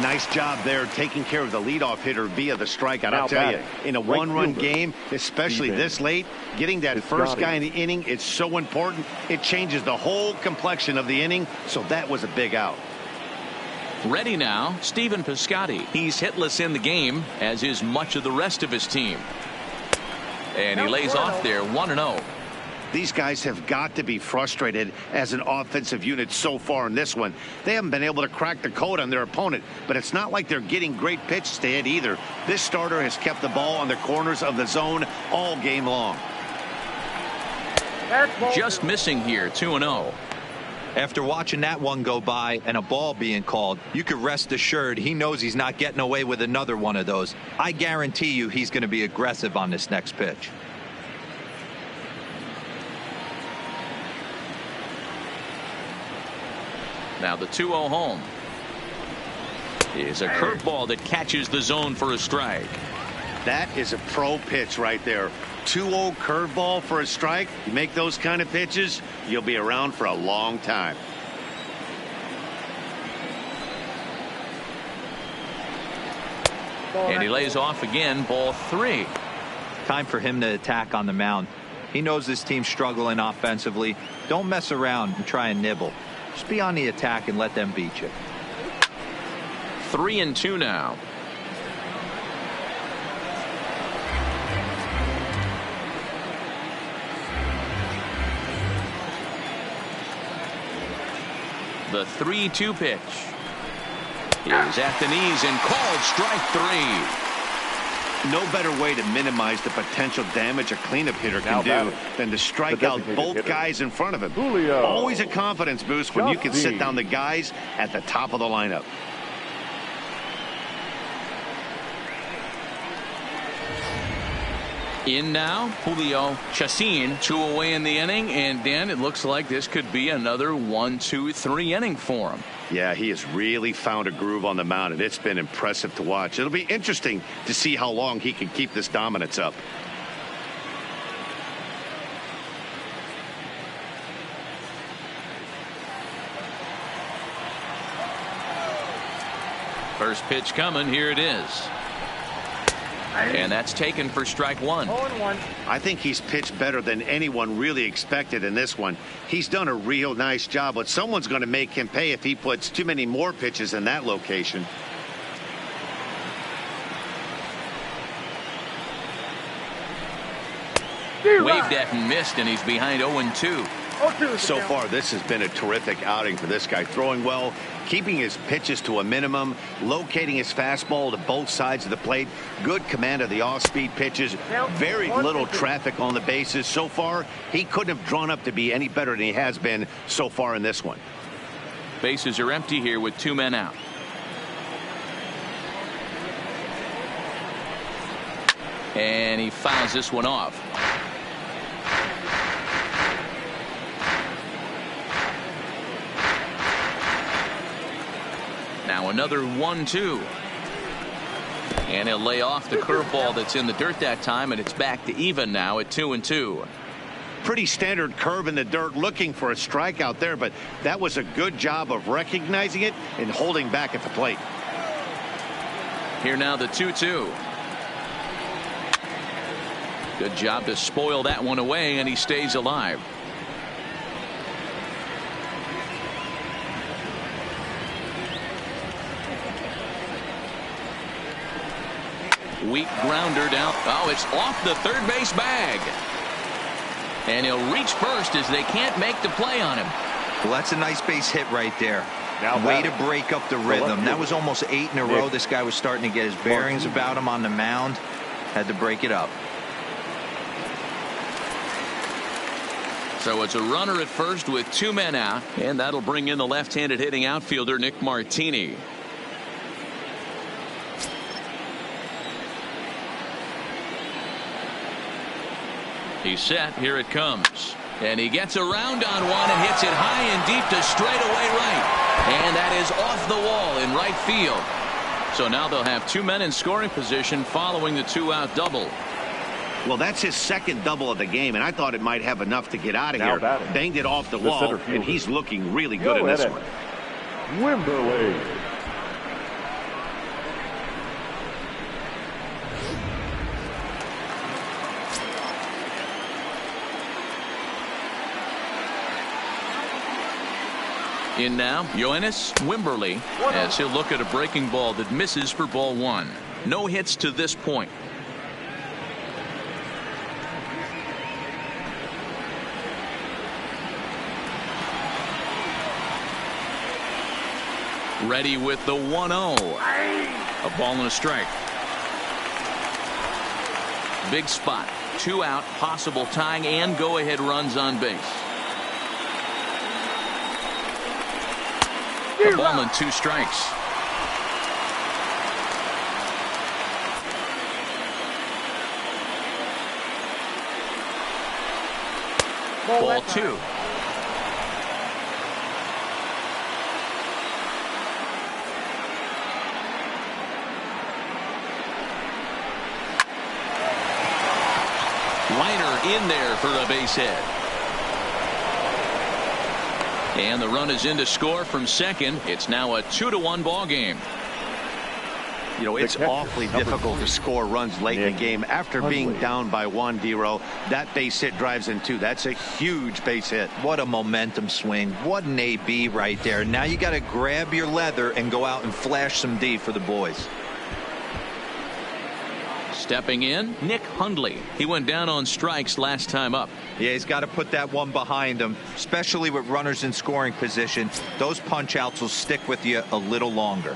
Nice job there taking care of the leadoff hitter via the strikeout. I'll tell you, in a one-run game, especially this late, getting that first guy in the inning is so important. It changes the whole complexion of the inning, so that was a big out. Ready now, Stephen Piscotty. He's hitless in the game, as is much of the rest of his team. And he lays off there 1-0. These guys have got to be frustrated as an offensive unit so far in this one. They haven't been able to crack the code on their opponent, but it's not like they're getting great pitches to hit either. This starter has kept the ball on the corners of the zone all game long. Just missing here, 2-0. After watching that one go by and a ball being called, you could rest assured he knows he's not getting away with another one of those. I guarantee you he's going to be aggressive on this next pitch. Now the 2-0 home is a curveball that catches the zone for a strike. That is a pro pitch right there. 2-0 curveball for a strike. You make those kind of pitches, you'll be around for a long time. And he lays off again, ball 3. Time for him to attack on the mound. He knows this team's struggling offensively. Don't mess around and try and nibble. Just be on the attack and let them beat you. 3-2 now. The 3-2 pitch is at the knees and called strike 3. No better way to minimize the potential damage a cleanup hitter can do than to strike out both guys in front of him. Always a confidence boost when you can sit down the guys at the top of the lineup. In now, Julio Chacin, 2 away in the inning, and Dan, it looks like this could be another 1-2-3 inning for him. Yeah, he has really found a groove on the mound, and it's been impressive to watch. It'll be interesting to see how long he can keep this dominance up. First pitch coming, here it is. And that's taken for strike 1. I think he's pitched better than anyone really expected in this one. He's done a real nice job, but someone's going to make him pay if he puts too many more pitches in that location. Waved at and missed, and he's behind 0-2. So far, this has been a terrific outing for this guy. Throwing well, keeping his pitches to a minimum, locating his fastball to both sides of the plate, good command of the off-speed pitches, very little traffic on the bases. So far, he couldn't have drawn up to be any better than he has been so far in this one. Bases are empty here with 2 men out. And he fouls this one off. Now another 1-2. And he'll lay off the curveball that's in the dirt that time, and it's back to even now at 2-2. Pretty standard curve in the dirt, looking for a strikeout there, but that was a good job of recognizing it and holding back at the plate. Here now the 2-2. Good job to spoil that one away, and he stays alive. Weak grounder down. Oh, it's off the third base bag. And he'll reach first as they can't make the play on him. Well, that's a nice base hit right there. Way to break up the rhythm. That was almost 8 in a row. This guy was starting to get his bearings about him on the mound. Had to break it up. So it's a runner at first with 2 men out, and that'll bring in the left-handed hitting outfielder Nick Martini. He's set. Here it comes. And he gets around on one and hits it high and deep to straightaway right. And that is off the wall in right field. So now they'll have 2 men in scoring position following the 2-out double. Well, that's his second double of the game, and I thought it might have enough to get out of here. Banged it off the wall, and he's looking really good in this one. Wimberly. In now, Yoenis Wimberly, as he'll look at a breaking ball that misses for ball 1. No hits to this point. Ready with the 1-0. A ball and a strike. Big spot. 2 out, possible tying and go-ahead runs on base. A ball and 2 strikes. Ball 2. Liner in there for a base hit. And the run is in to score from second. It's now a 2-1 ball game. You know, it's awfully difficult to score runs late in the game after being down by 1, D-Row. That base hit drives in 2. That's a huge base hit. What a momentum swing. What an AB right there. Now you got to grab your leather and go out and flash some D for the boys. Stepping in, Nick Hundley. He went down on strikes last time up. Yeah, he's got to put that one behind him, especially with runners in scoring position. Those punch outs will stick with you a little longer.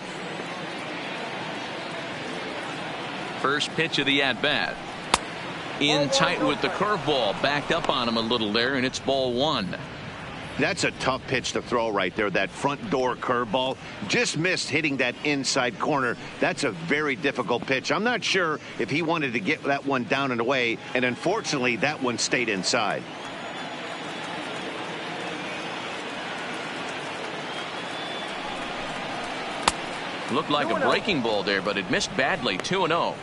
First pitch of the at-bat. In tight with the curveball. Backed up on him a little there, and it's ball 1. That's a tough pitch to throw right there. That front door curveball just missed hitting that inside corner. That's a very difficult pitch. I'm not sure if he wanted to get that one down and away, and unfortunately that one stayed inside. Looked like a breaking ball there, but it missed badly. 2-0.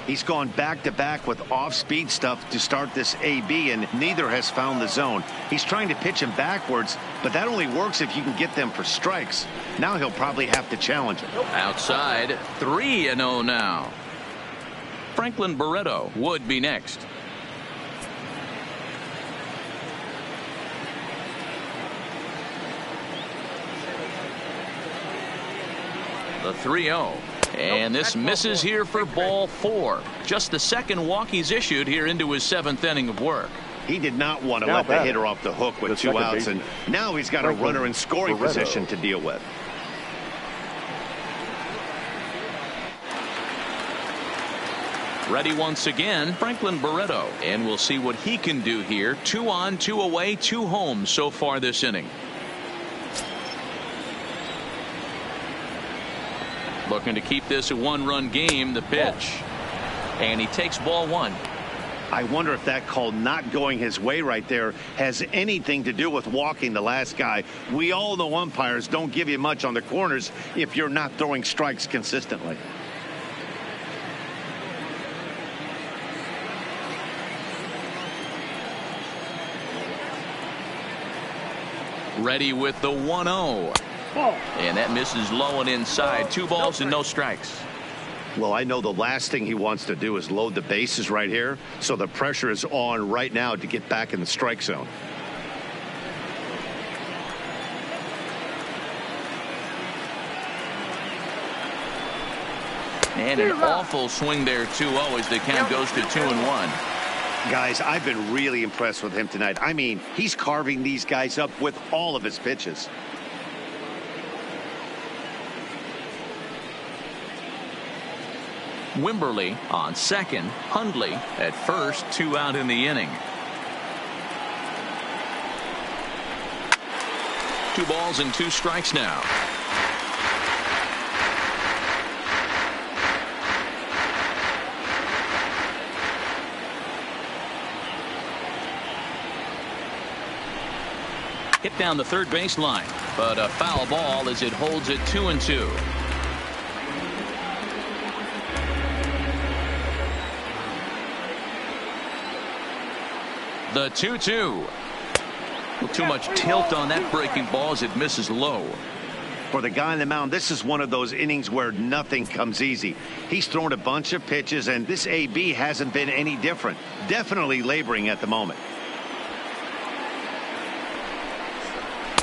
He's gone back-to-back with off-speed stuff to start this AB, and neither has found the zone. He's trying to pitch him backwards, but that only works if you can get them for strikes. Now he'll probably have to challenge him. Outside, 3-0 now. Franklin Barreto would be next. The 3-0. And this misses here for ball 4. Just the second walk he's issued here into his 7th inning of work. He did not want to let the hitter off the hook with 2 outs, and now he's got a runner in scoring position to deal with. Ready once again, Franklin Barreto, and we'll see what he can do here. 2 on, 2 away, 2 home so far this inning. Looking to keep this a 1-run game. The pitch, and he takes ball 1. I wonder if that call not going his way right there has anything to do with walking the last guy. We all know umpires don't give you much on the corners if you're not throwing strikes consistently. Ready with the 1-0. And that misses low and inside. 2 balls and no strikes. Well, I know the last thing he wants to do is load the bases right here, so the pressure is on right now to get back in the strike zone. And an awful swing there. 2-0 as the count goes to 2-1. Guys, I've been really impressed with him tonight. I mean, he's carving these guys up with all of his pitches. Wimberly on second. Hundley at first. 2 out in the inning. 2 balls and 2 strikes now. Hit down the third baseline, but a foul ball as it holds it 2-2. The 2-2. Too much tilt on that breaking ball as it misses low. For the guy on the mound, this is one of those innings where nothing comes easy. He's thrown a bunch of pitches, and this AB hasn't been any different. Definitely laboring at the moment.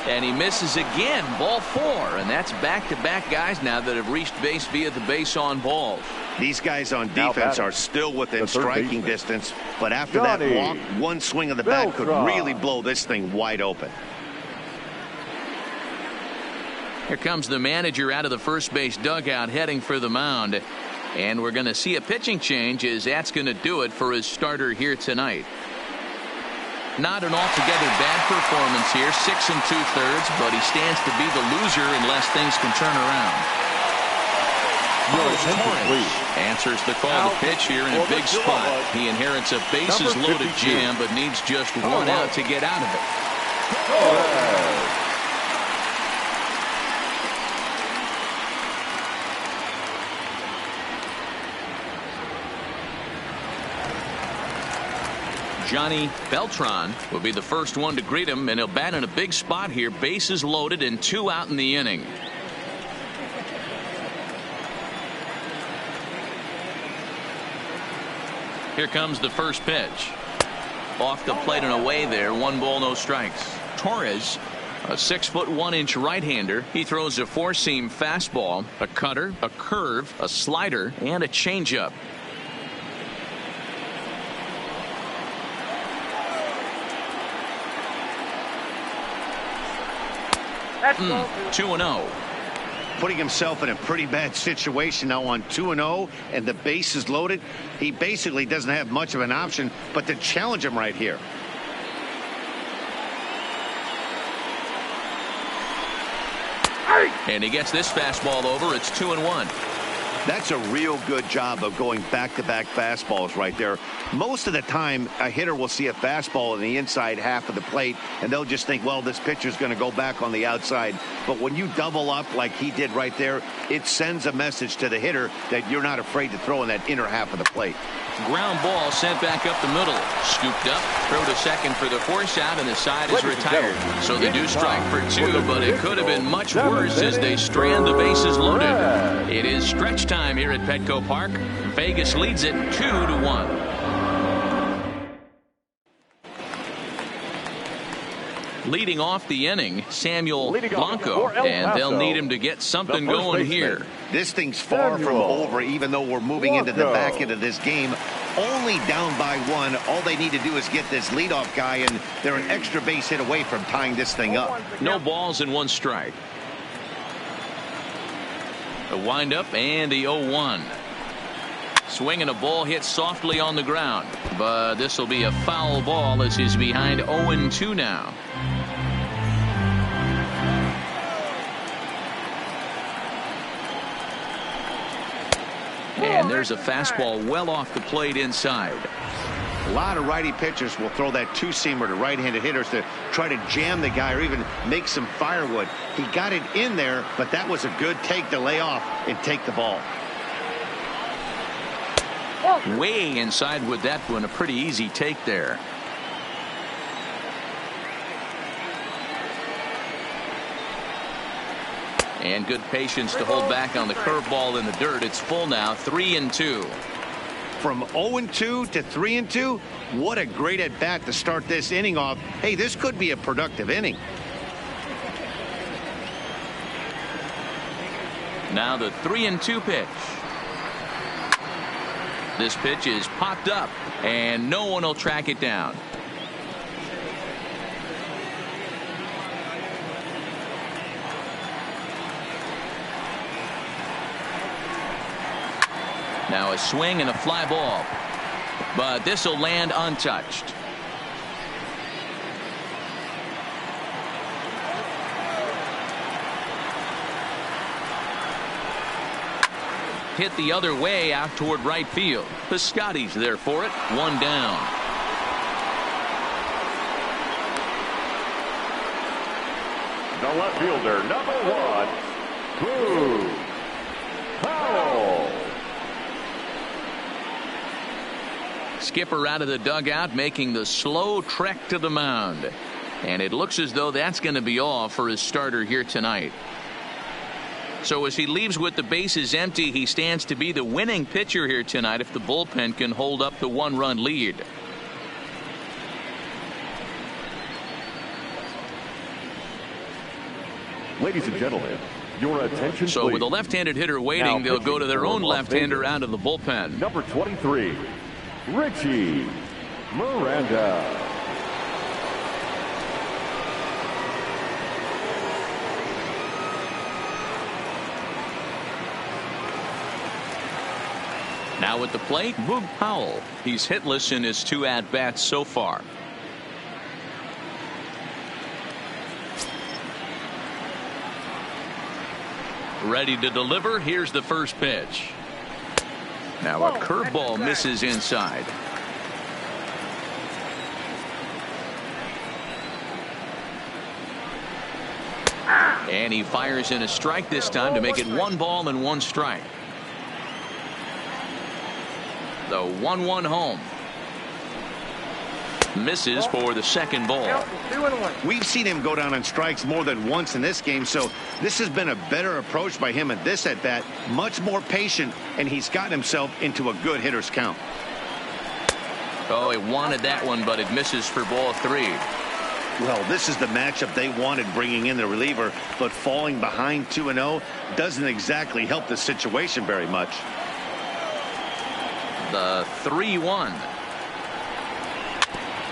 And he misses again. Ball 4, and that's back-to-back guys now that have reached base via the base on balls. These guys on defense are still within striking distance, but after that walk, one swing of the bat could really blow this thing wide open. Here comes the manager out of the first base dugout heading for the mound, and we're going to see a pitching change as that's going to do it for his starter here tonight. Not an altogether bad performance here, 6 2/3, but he stands to be the loser unless things can turn around. Torres answers the call to pitch here in a big spot. He inherits a bases loaded jam, but needs just 1 out to get out of it. Johnny Beltran will be the first one to greet him, and he'll bat in a big spot here. Bases loaded and 2 out in the inning. Here comes the first pitch. Off the plate and away there. 1 ball, no strikes. Torres, a 6'1" right-hander. He throws a 4-seam fastball, a cutter, a curve, a slider, and a changeup. That's 2-0. Putting himself in a pretty bad situation now on 2-0, and the base is loaded. He basically doesn't have much of an option but to challenge him right here. And he gets this fastball over. It's 2-1. That's a real good job of going back-to-back fastballs right there. Most of the time, a hitter will see a fastball in the inside half of the plate, and they'll just think, well, this pitcher's going to go back on the outside. But when you double up like he did right there, it sends a message to the hitter that you're not afraid to throw in that inner half of the plate. Ground ball sent back up the middle. Scooped up, throw to second for the force out, and the side is retired. So they do strike for 2, but it could have been much worse as they strand the bases loaded. It is stretch time here at Petco Park. Vegas leads it 2-1. Leading off the inning, Samuel Blanco, and they'll need him to get something going here. This thing's far from over, even though we're moving into the back end of this game. Only down by 1. All they need to do is get this leadoff guy, and they're an extra base hit away from tying this thing up. No balls and 1 strike. A windup and the 0-1. Swinging a ball hit softly on the ground, but this will be a foul ball as he's behind 0-2 now. And there's a fastball well off the plate inside. A lot of righty pitchers will throw that 2-seamer to right-handed hitters to try to jam the guy or even make some firewood. He got it in there, but that was a good take to lay off and take the ball. Way inside with that one. A pretty easy take there. And good patience to hold back on the curveball in the dirt. It's full now, 3-2. From 0-2 to 3-2, what a great at bat to start this inning off. Hey, this could be a productive inning. Now the 3-2 pitch. This pitch is popped up, and no one will track it down. Now a swing and a fly ball. But this will land untouched. Hit the other way out toward right field. Piscotty's there for it. One down. The left fielder, number 1, Cruz. Foul. Skipper out of the dugout making the slow trek to the mound. And it looks as though that's going to be all for his starter here tonight. So as he leaves with the bases empty, he stands to be the winning pitcher here tonight if the bullpen can hold up the one-run lead. Ladies and gentlemen, your attention So please. with a left-handed hitter waiting, they'll go to their own left-hander out of the bullpen. Number 23, Richie Miranda. Now at the plate, Boog Powell. He's hitless in his 2 at-bats so far. Ready to deliver. Here's the first pitch. Now a curveball misses inside. And he fires in a strike this time to make it 1 ball and 1 strike. The 1-1 home. Misses for the second ball. We've seen him go down on strikes more than once in this game, so this has been a better approach by him at this at bat. Much more patient, and he's gotten himself into a good hitter's count. Oh, he wanted that one, but it misses for ball 3. Well, this is the matchup they wanted, bringing in the reliever, but falling behind 2-0 doesn't exactly help the situation very much. The 3-1.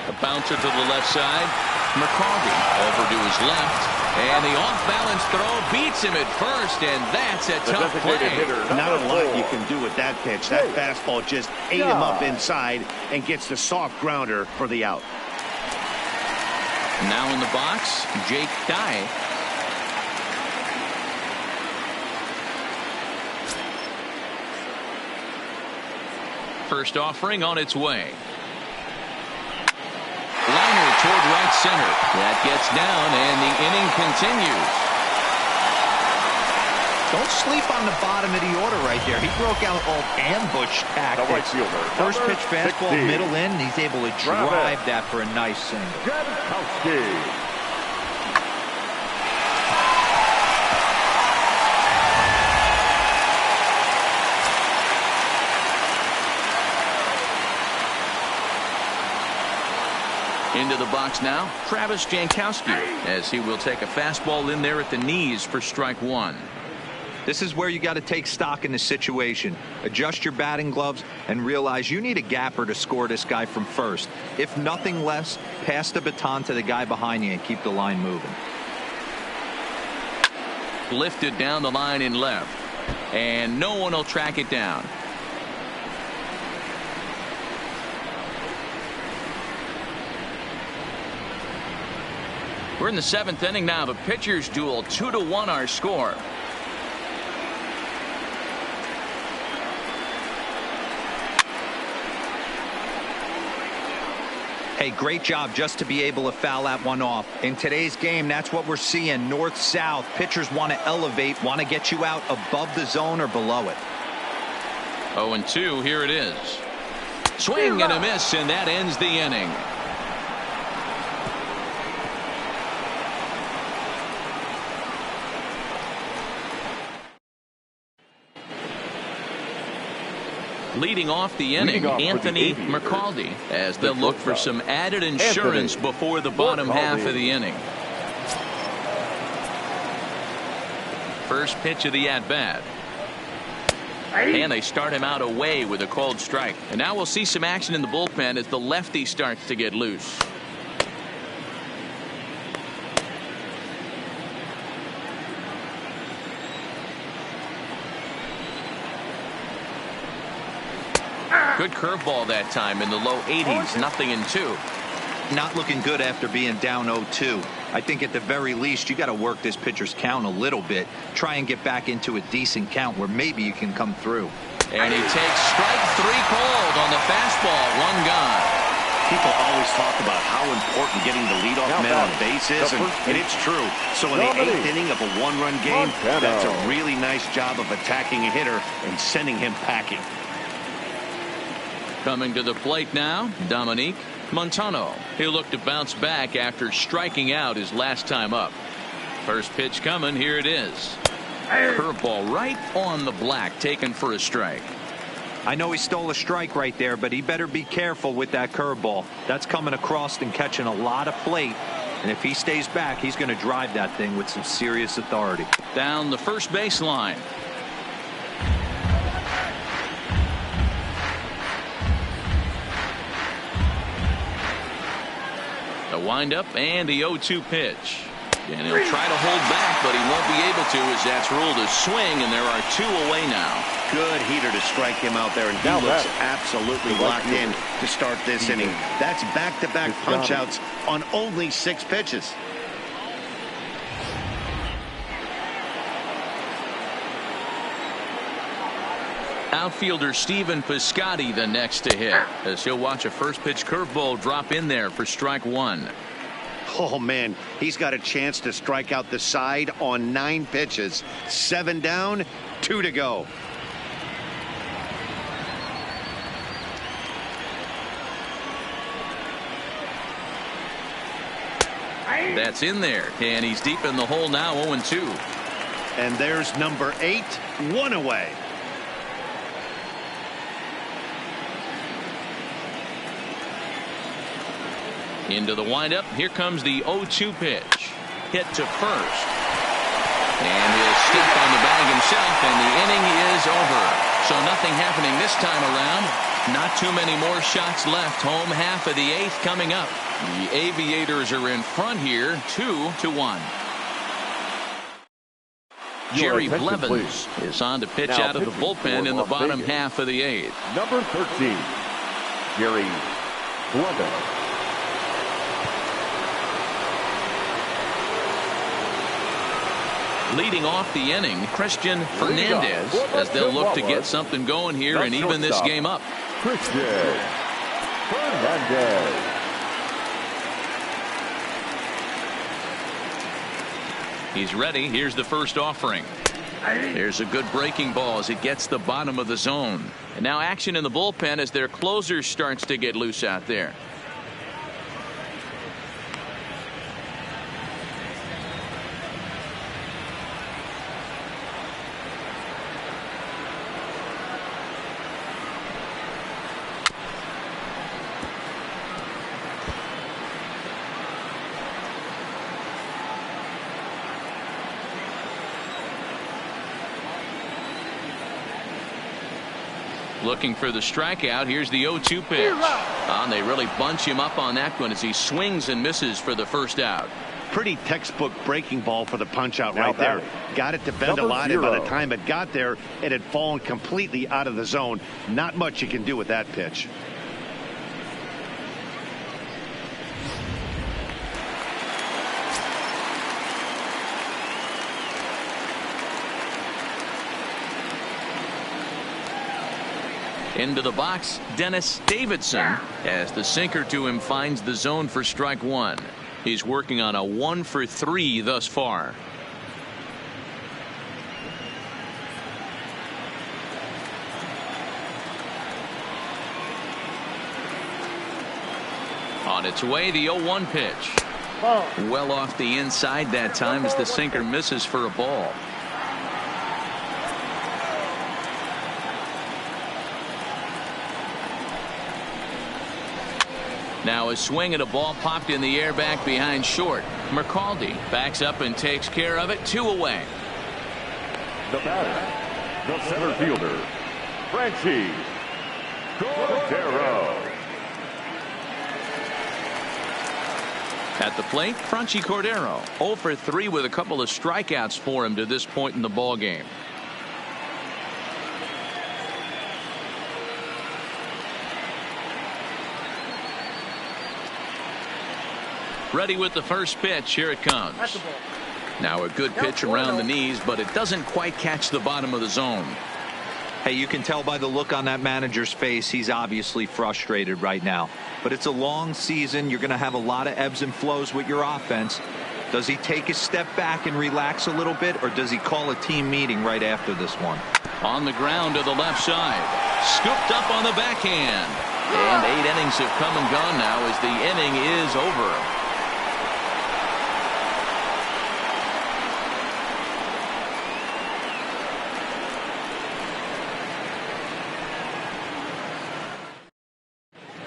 A bouncer to the left side. McCarty over to his left. And the off-balance throw beats him at first, and that's a tough play. Not a lot you can do with that pitch. That fastball just ate him up inside and gets the soft grounder for the out. Now in the box, Jake Dye. First offering on its way. Liner toward right center. That gets down, and the inning continues. Don't sleep on the bottom of the order right there. He broke out all ambush tactics. Right fielder, First pitch fastball, 16. middle in. He's able to drive that for a nice single. Jankowski. Into the box now, Travis Jankowski, as he will take a fastball in there at the knees for strike 1. This is where you got to take stock in the situation. Adjust your batting gloves and realize you need a gapper to score this guy from first. If nothing less, pass the baton to the guy behind you and keep the line moving. Lifted down the line in left, and no one will track it down. We're in the 7th inning now of a pitcher's duel. 2-1 our score. Hey, great job just to be able to foul that one off. In today's game, that's what we're seeing. North-south. Pitchers want to elevate, want to get you out above the zone or below it. 0-2, here it is. Swing and a miss, and that ends the inning. Leading off the inning, Anthony McCarty, as they'll look for some added insurance before the bottom half of the inning. First pitch of the at-bat. And they start him out away with a called strike. And now we'll see some action in the bullpen as the lefty starts to get loose. Good curveball that time in the low 80s. 0-2. Not looking good after being down 0-2. I think at the very least you got to work this pitcher's count a little bit. Try and get back into a decent count where maybe you can come through. And he takes strike 3 cold on the fastball. 1 gone. People always talk about how important getting the leadoff man on base is, and it's true. So in the 8th inning of a 1-run game, that's a really nice job of attacking a hitter and sending him packing. Coming to the plate now, Dominique Montano. He'll look to bounce back after striking out his last time up. First pitch coming. Here it is. Curveball right on the black, taken for a strike. I know he stole a strike right there, but he better be careful with that curveball. That's coming across and catching a lot of plate. And if he stays back, he's going to drive that thing with some serious authority. Down the first baseline. The windup and the 0-2 pitch. And he'll try to hold back, but he won't be able to, as that's ruled a swing, and there are 2 away now. Good heater to strike him out there, and he looks absolutely locked in to start this inning. That's back-to-back punch-outs on only 6 pitches. Outfielder Steven Piscotty the next to hit, as he'll watch a first pitch curveball drop in there for strike 1. Oh, man, he's got a chance to strike out the side on 9 pitches. 7 down, 2 to go. That's in there, and he's deep in the hole now, 0-2. And there's number 8, 1 away. Into the windup. Here comes the 0-2 pitch. Hit to first. And he'll step on the bag himself, and the inning is over. So nothing happening this time around. Not too many more shots left. Home half of the 8th coming up. The Aviators are in front here, 2-1. Jerry Blevins is on to pitch out of the bullpen in the bottom half of the 8th. Number 13, Jerry Blevins. Leading off the inning, Christian Fernandez, as they'll look to get something going here and even this game up. Christian Fernandez. He's ready. Here's the first offering. There's a good breaking ball as it gets the bottom of the zone. And now action in the bullpen as their closer starts to get loose out there. Looking for the strikeout. Here's the 0-2 pitch. And they really bunch him up on that one as he swings and misses for the first out. Pretty textbook breaking ball for the punch out right there. Got it to bend a lot, and by the time it got there, it had fallen completely out of the zone. Not much you can do with that pitch. Into the box, Dennis Davidson, as the sinker to him finds the zone for strike 1. He's working on a 1-for-3 thus far. On its way, the 0-1 pitch. Well off the inside that time as the sinker misses for a ball. Now a swing at a ball popped in the air back behind short. Mercaldi backs up and takes care of it. 2 away. The batter, the center fielder, Franchi Cordero. At the plate, Franchi Cordero 0-for-3 with a couple of strikeouts for him to this point in the ball game. Ready with the first pitch. Here it comes. Now a good pitch around the knees, but it doesn't quite catch the bottom of the zone. Hey, you can tell by the look on that manager's face, he's obviously frustrated right now. But it's a long season. You're going to have a lot of ebbs and flows with your offense. Does he take a step back and relax a little bit, or does he call a team meeting right after this one? On the ground to the left side. Scooped up on the backhand. And 8 innings have come and gone now as the inning is over.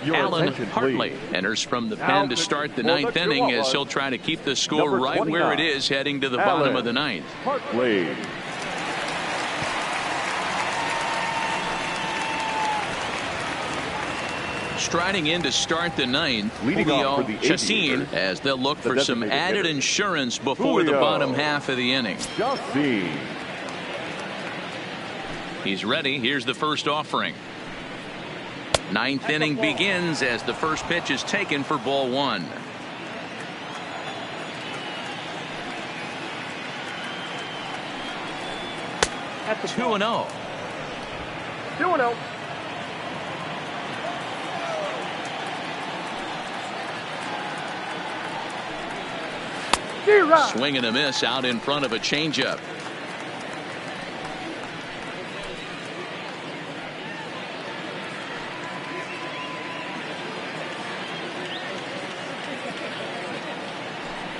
Alan Hartley enters from the pen to start the 9th inning as he'll try to keep the score right where it is heading to the bottom of the 9th. Hartley. Striding in to start the 9th, Leading Julio off for the Chacin, Aviators, as they'll look for some designated added hitter, insurance before the Julio bottom half of the inning. Chacin. He's ready. Here's the first offering. 9th inning begins as the first pitch is taken for ball 1. At 2-0. 2-0. Swing and a miss out in front of a changeup.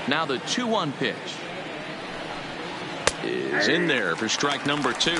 Now the 2-1 pitch is in there for strike number 2.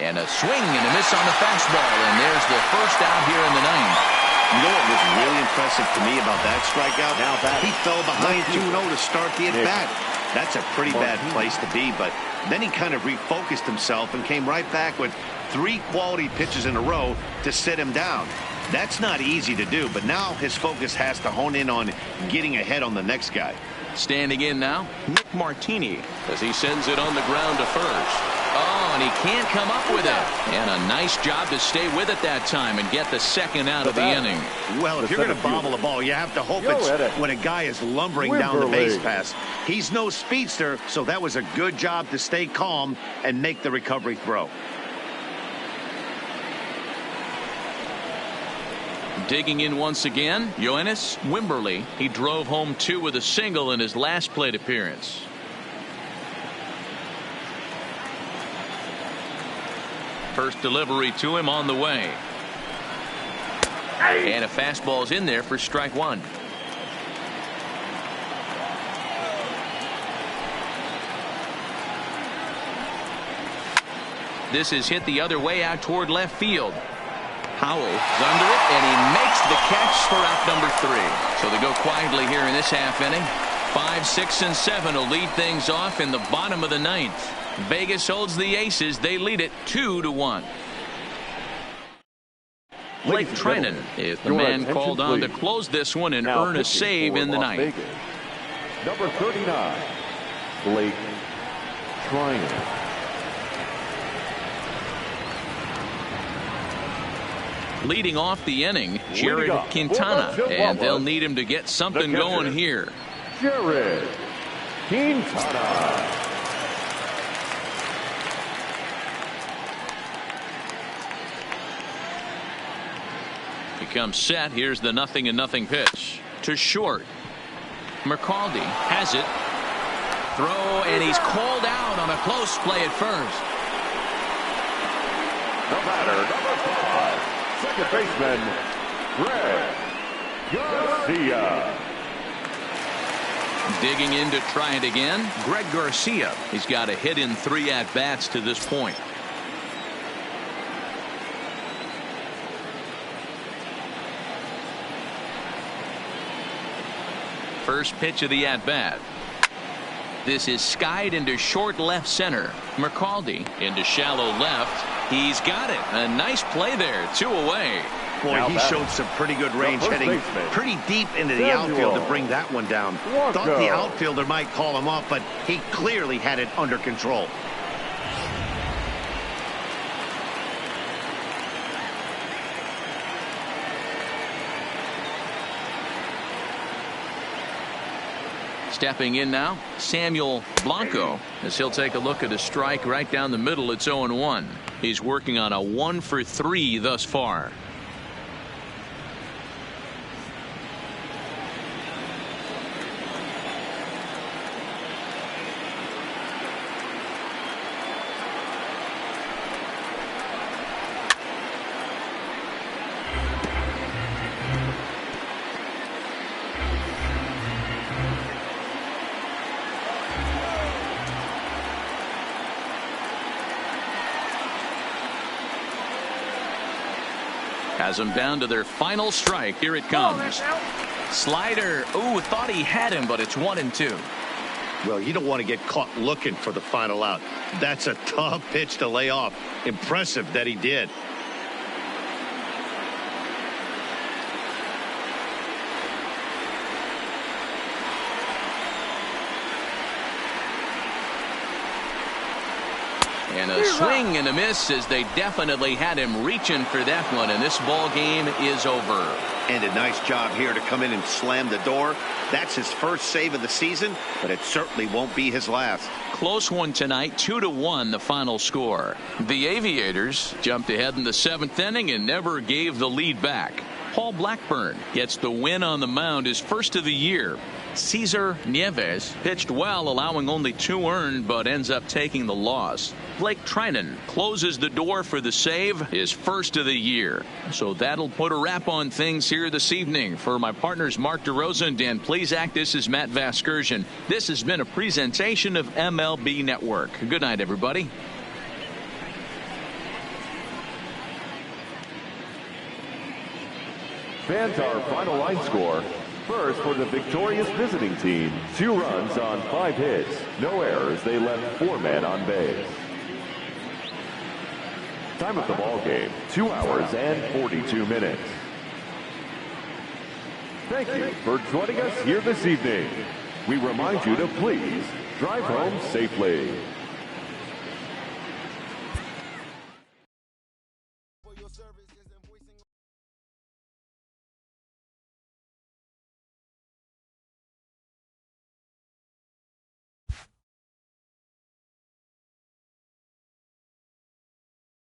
And a swing and a miss on the fastball, and there's the first out here in the 9th. You know what was really impressive to me about that strikeout? Now he fell behind 2-0 to start the at-bat. That's a pretty bad place to be, but then he kind of refocused himself and came right back with 3 quality pitches in a row to sit him down. That's not easy to do, but now his focus has to hone in on getting ahead on the next guy. Standing in now, Nick Martini, as he sends it on the ground to first. Oh, and he can't come up with it. And a nice job to stay with it that time and get the second out of the inning. Well, if you're going to bobble a ball, you have to hope it's when a guy is lumbering down the base pass. He's no speedster, so that was a good job to stay calm and make the recovery throw. Digging in once again, Yoenis Wimberly. He drove home 2 with a single in his last plate appearance. First delivery to him on the way. And a fastball's in there for strike 1. This is hit the other way out toward left field. Howell is under it, and he makes the catch for out number 3. So they go quietly here in this half inning. 5, 6, and 7 will lead things off in the bottom of the 9th. Vegas holds the Aces. They lead it 2-1. Blake Trinan is the man called on to close this one and earn a save in the 9th. Number 39, Blake Trinan. Leading off the inning, Jared Quintana, and they'll need him to get something going here. Jared Quintana. He comes set. Here's the 0-0 pitch to short. McCaldy has it. Throw, and he's called out on a close play at first. The batter, number 5. Second baseman, Greg Garcia. Digging in to try it again, Greg Garcia. He's got a hit in 3 at-bats to this point. First pitch of the at-bat. This is skied into short left center. McCaldy into shallow left. He's got it. A nice play there. 2 away. Boy, he showed some pretty good range, heading pretty deep into the outfield to bring that one down. Thought the outfielder might call him off, but he clearly had it under control. Stepping in now, Samuel Blanco, as he'll take a look at a strike right down the middle. It's 0-1. He's working on a 1-for-3 thus far. Has them down to their final strike. Here it comes. Slider. Ooh, thought he had him, but it's 1-2. Well, you don't want to get caught looking for the final out. That's a tough pitch to lay off. Impressive that he did. And a swing and a miss, as they definitely had him reaching for that one, and this ball game is over. And a nice job here to come in and slam the door. That's his first save of the season, but it certainly won't be his last. Close one tonight, 2-1 the final score. The Aviators jumped ahead in the 7th inning and never gave the lead back. Paul Blackburn gets the win on the mound, his first of the year. Cesar Nieves pitched well, allowing only 2 earned, but ends up taking the loss. Blake Trinan closes the door for the save, his first of the year. So that'll put a wrap on things here this evening. For my partners Mark DeRosa and Dan Plesac, this is Matt Vasgersian. This has been a presentation of MLB Network. Good night, everybody. Fans, our final line score. First, for the victorious visiting team, 2 runs on 5 hits. No errors. They left 4 men on base. Time of the ball game, 2 hours and 42 minutes. Thank you for joining us here this evening. We remind you to please drive home safely.